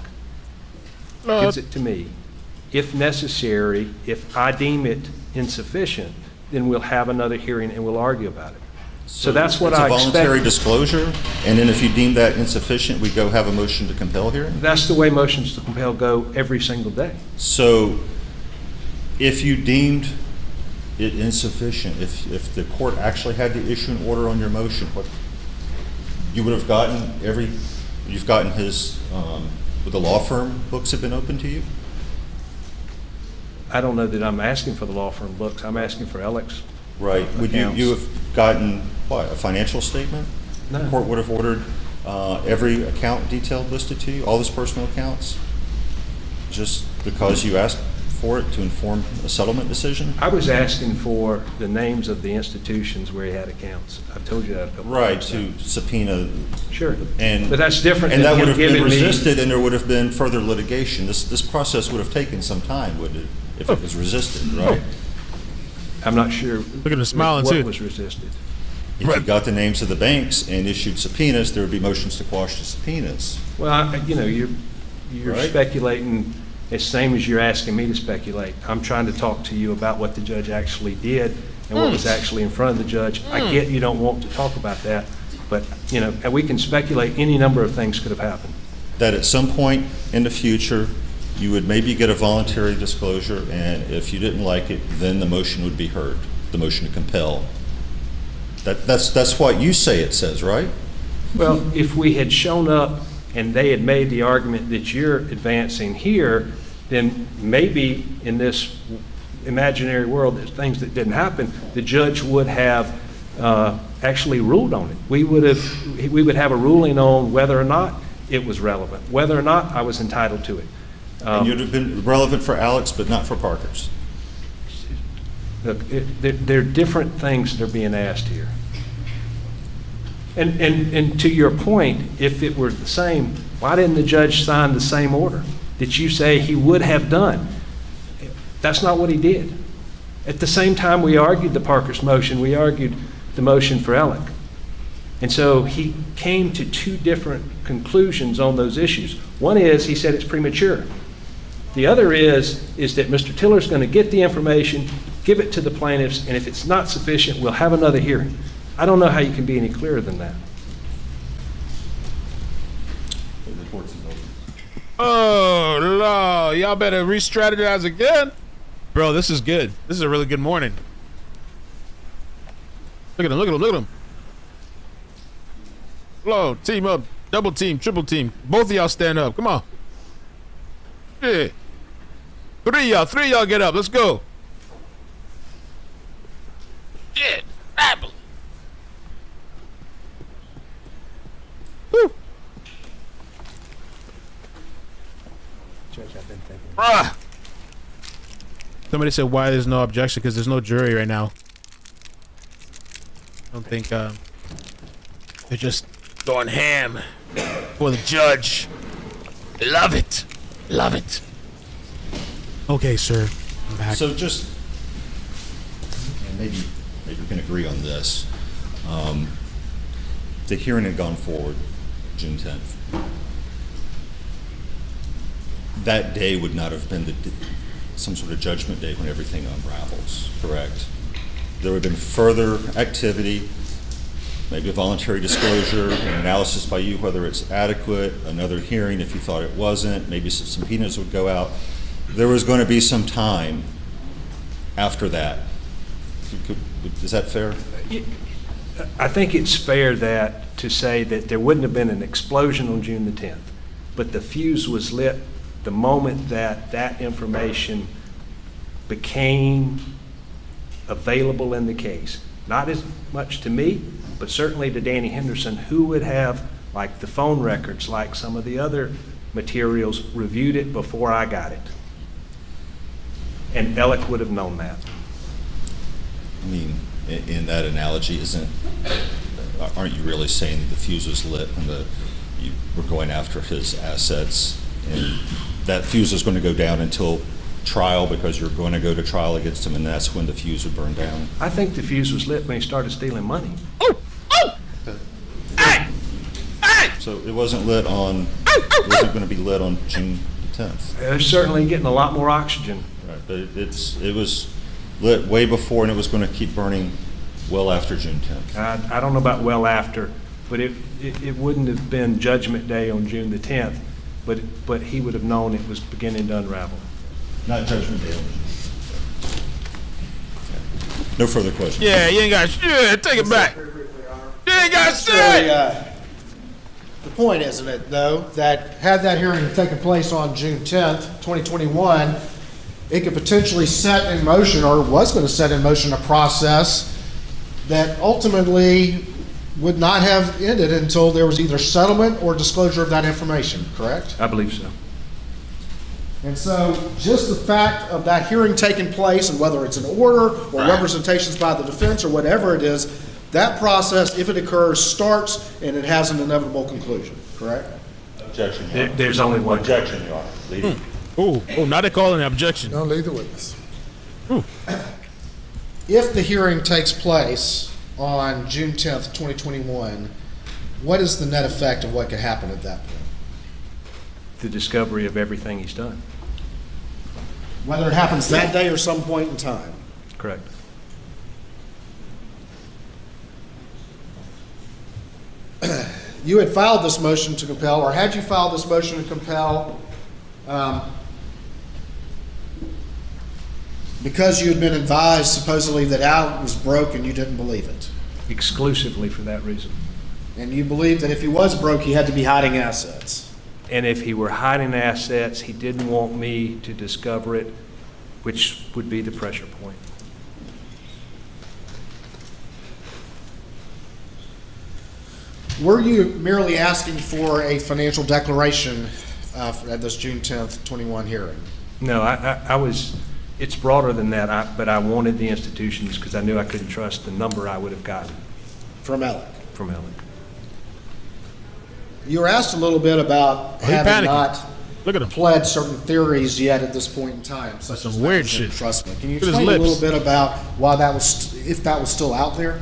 gives it to me, if necessary, if I deem it insufficient, then we'll have another hearing and we'll argue about it. So that's what I expect. It's a voluntary disclosure, and then if you deem that insufficient, we go have a motion to compel hearing? That's the way motions to compel go every single day. So if you deemed it insufficient, if the court actually had to issue an order on your motion, what you would have gotten you've gotten his, would the law firm books have been open to you? I don't know that I'm asking for the law firm books. I'm asking for Alec's. Right. Would you have gotten, what, a financial statement? No. The court would have ordered every account detailed listed to you, all his personal accounts? Just because you asked for it to inform a settlement decision? I was asking for the names of the institutions where he had accounts. I've told you that a couple Right, times. to subpoena. Sure. And But that's different and than that would him have been giving me. resisted, and there would have been further litigation. This process would have taken some time, would it, if it was resisted, right? I'm not sure. Look at him smiling, what too. was resisted. If you got the names of the banks and issued subpoenas, there would be motions to quash the subpoenas. Well, you're Right. speculating the same as you're asking me to speculate. I'm trying to talk to you about what the judge actually did and what was actually in front of the judge. I get you don't want to talk about that, but, and we can speculate any number of things could have happened. That at some point in the future, you would maybe get a voluntary disclosure, and if you didn't like it, then the motion would be heard, the motion to compel. That's what you say it says, right? Well, if we had shown up and they had made the argument that you're advancing here, then maybe in this imaginary world, there's things that didn't happen, the judge would have actually ruled on it. We would have a ruling on whether or not it was relevant, whether or not I was entitled to it. And you'd have been relevant for Alex, but not for Parker's. Look, there are different things that are being asked here. And to your point, if it were the same, why didn't the judge sign the same order that you say he would have done? That's not what he did. At the same time we argued the Parker's motion, we argued the motion for Alec. And so he came to two different conclusions on those issues. One is he said it's premature. The other is that Mr. Tiller's going to get the information, give it to the plaintiffs, and if it's not sufficient, we'll have another hearing. I don't know how you can be any clearer than that. Oh, no. Y'all better re-strategize again. Bro, this is good. This is a really good morning. Look at him, look at him, look at him. Hello, team up, double team, triple team. Both of y'all stand up, come on. Yeah. Three of y'all get up, let's go. Yeah, apple. Woo. Judge, I've been thinking. Bruh. Somebody said why there's no objection, because there's no jury right now. I don't think they're just going ham for the judge. Love it. Love it. Okay, sir. I'm back. So just, and maybe we can agree on this. The hearing had gone forward June 10th. That day would not have been some sort of judgment day when everything unravels, correct? There would have been further activity, maybe a voluntary disclosure, an analysis by you whether it's adequate, another hearing if you thought it wasn't, maybe some subpoenas would go out. There was going to be some time after that. Is that fair? I think it's fair to say that there wouldn't have been an explosion on June the 10th, but the fuse was lit the moment that information became available in the case. Not as much to me, but certainly to Danny Henderson, who would have, like the phone records, like some of the other materials, reviewed it before I got it. And Alec would have known that. I mean, in that analogy, aren't you really saying that the fuse was lit when you were going after his assets, and that fuse was going to go down until trial because you're going to go to trial against him, and that's when the fuse would burn down? I think the fuse was lit when he started stealing money. So it wasn't lit on, it wasn't going to be lit on June 10th. They're certainly getting a lot more oxygen. Right, but it was lit way before, and it was going to keep burning well after June 10th. I don't know about well after, but it wouldn't have been Judgment Day on June the 10th, but he would have known it was beginning to unravel. Not Judgment Day. No further questions. Yeah, you ain't got shit. Take it back. You ain't got shit. The point, isn't it, though, that had that hearing taken place on June 10th, 2021, it could potentially set in motion, or was going to set in motion, a process that ultimately would not have ended until there was either settlement or disclosure of that information, correct? I believe so. And so just the fact of that hearing taking place, and whether it's an order or representations by the defense or whatever it is, that process, if it occurs, starts and it has an inevitable conclusion, correct? Objection, Your Honor. There's only one. Objection, Your Honor. Leave it. Oh, now they calling an objection. Don't lead the witness. If the hearing takes place on June 10th, 2021, what is the net effect of what could happen at that point? The discovery of everything he's done. Whether it happens that day or some point in time. Correct. You had filed this motion to compel, or had you filed this motion to compel because you had been advised supposedly that Alec was broke and you didn't believe it? Exclusively for that reason. And you believed that if he was broke, he had to be hiding assets? And if he were hiding assets, he didn't want me to discover it, which would be the pressure point. Were you merely asking for a financial declaration at this June 10th, 21 hearing? No, I was, it's broader than that, but I wanted the institutions because I knew I couldn't trust the number I would have gotten From Alec? from Alec. You were asked a little bit about he having panicking. not Look at him. pled certain theories yet at this point in time, such Some as weird negligent shit. entrustment. Can you Look at his explain a little lips. bit about why that was, if that was still out there?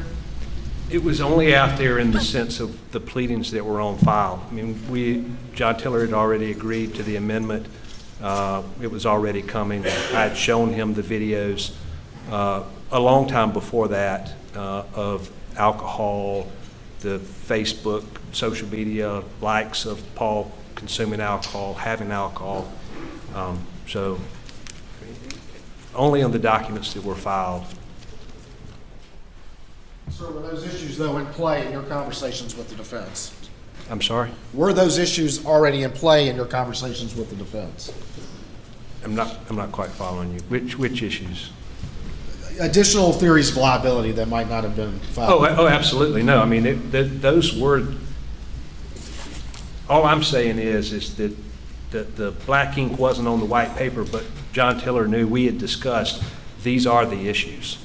It was only out there in the sense of the pleadings that were on file. I mean, John Tiller had already agreed to the amendment. It was already coming. I had shown him the videos a long time before that of alcohol, the Facebook, social media likes of Paul consuming alcohol, having alcohol. So only on the documents that were filed. Sir, were those issues, though, in play in your conversations with the defense? I'm sorry? Were those issues already in play in your conversations with the defense? I'm not quite following you. Which issues? Additional theories of liability that might not have been filed? Oh, absolutely. No, I mean, those were, all I'm saying is that the black ink wasn't on the white paper, but John Tiller knew we had discussed, these are the issues.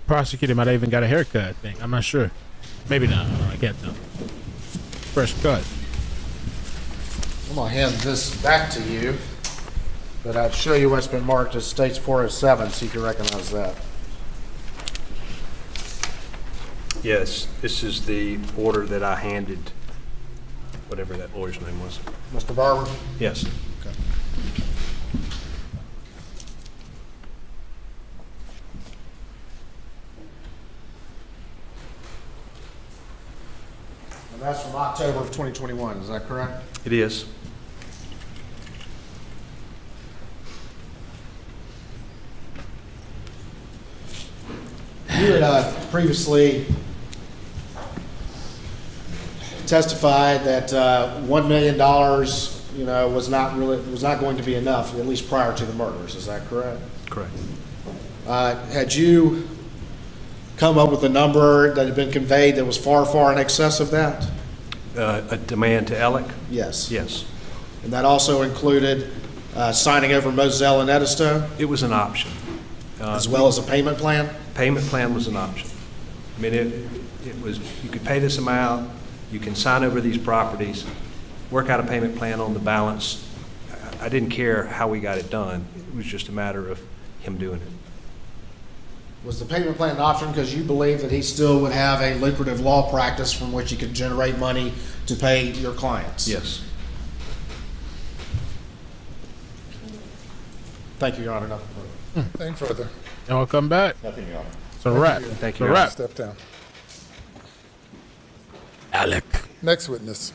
Prosecutor might have even got a haircut, I think. I'm not sure. Maybe not. I can't tell. Fresh cut. I'm gonna hand this back to you, but I'll show you what's been marked as States 407 so you can recognize that. Yes, this is the order that I handed, whatever that lawyer's name was. Mr. Barber? Yes. Okay. And that's from October of 2021, is that correct? It is. You had previously testified that $1 million, was not going to be enough, at least prior to the murders. Is that correct? Correct. Had you come up with a number that had been conveyed that was far, far in excess of that? A demand to Alec? Yes. Yes. And that also included signing over Moselle and Edisto, It was an option. as well as a payment plan? Payment plan was an option. I mean, it was, you could pay this amount, you can sign over these properties, work out a payment plan on the balance. I didn't care how we got it done. It was just a matter of him doing it. Was the payment plan an option because you believe that he still would have a lucrative law practice from which he could generate money to pay your clients? Yes. Thank you, Your Honor. Nothing further. Nothing further. And we'll come back. Nothing, Your Honor. It's a wrap. Thank It's you, a Your Honor. wrap. Step down. Alec. Next witness.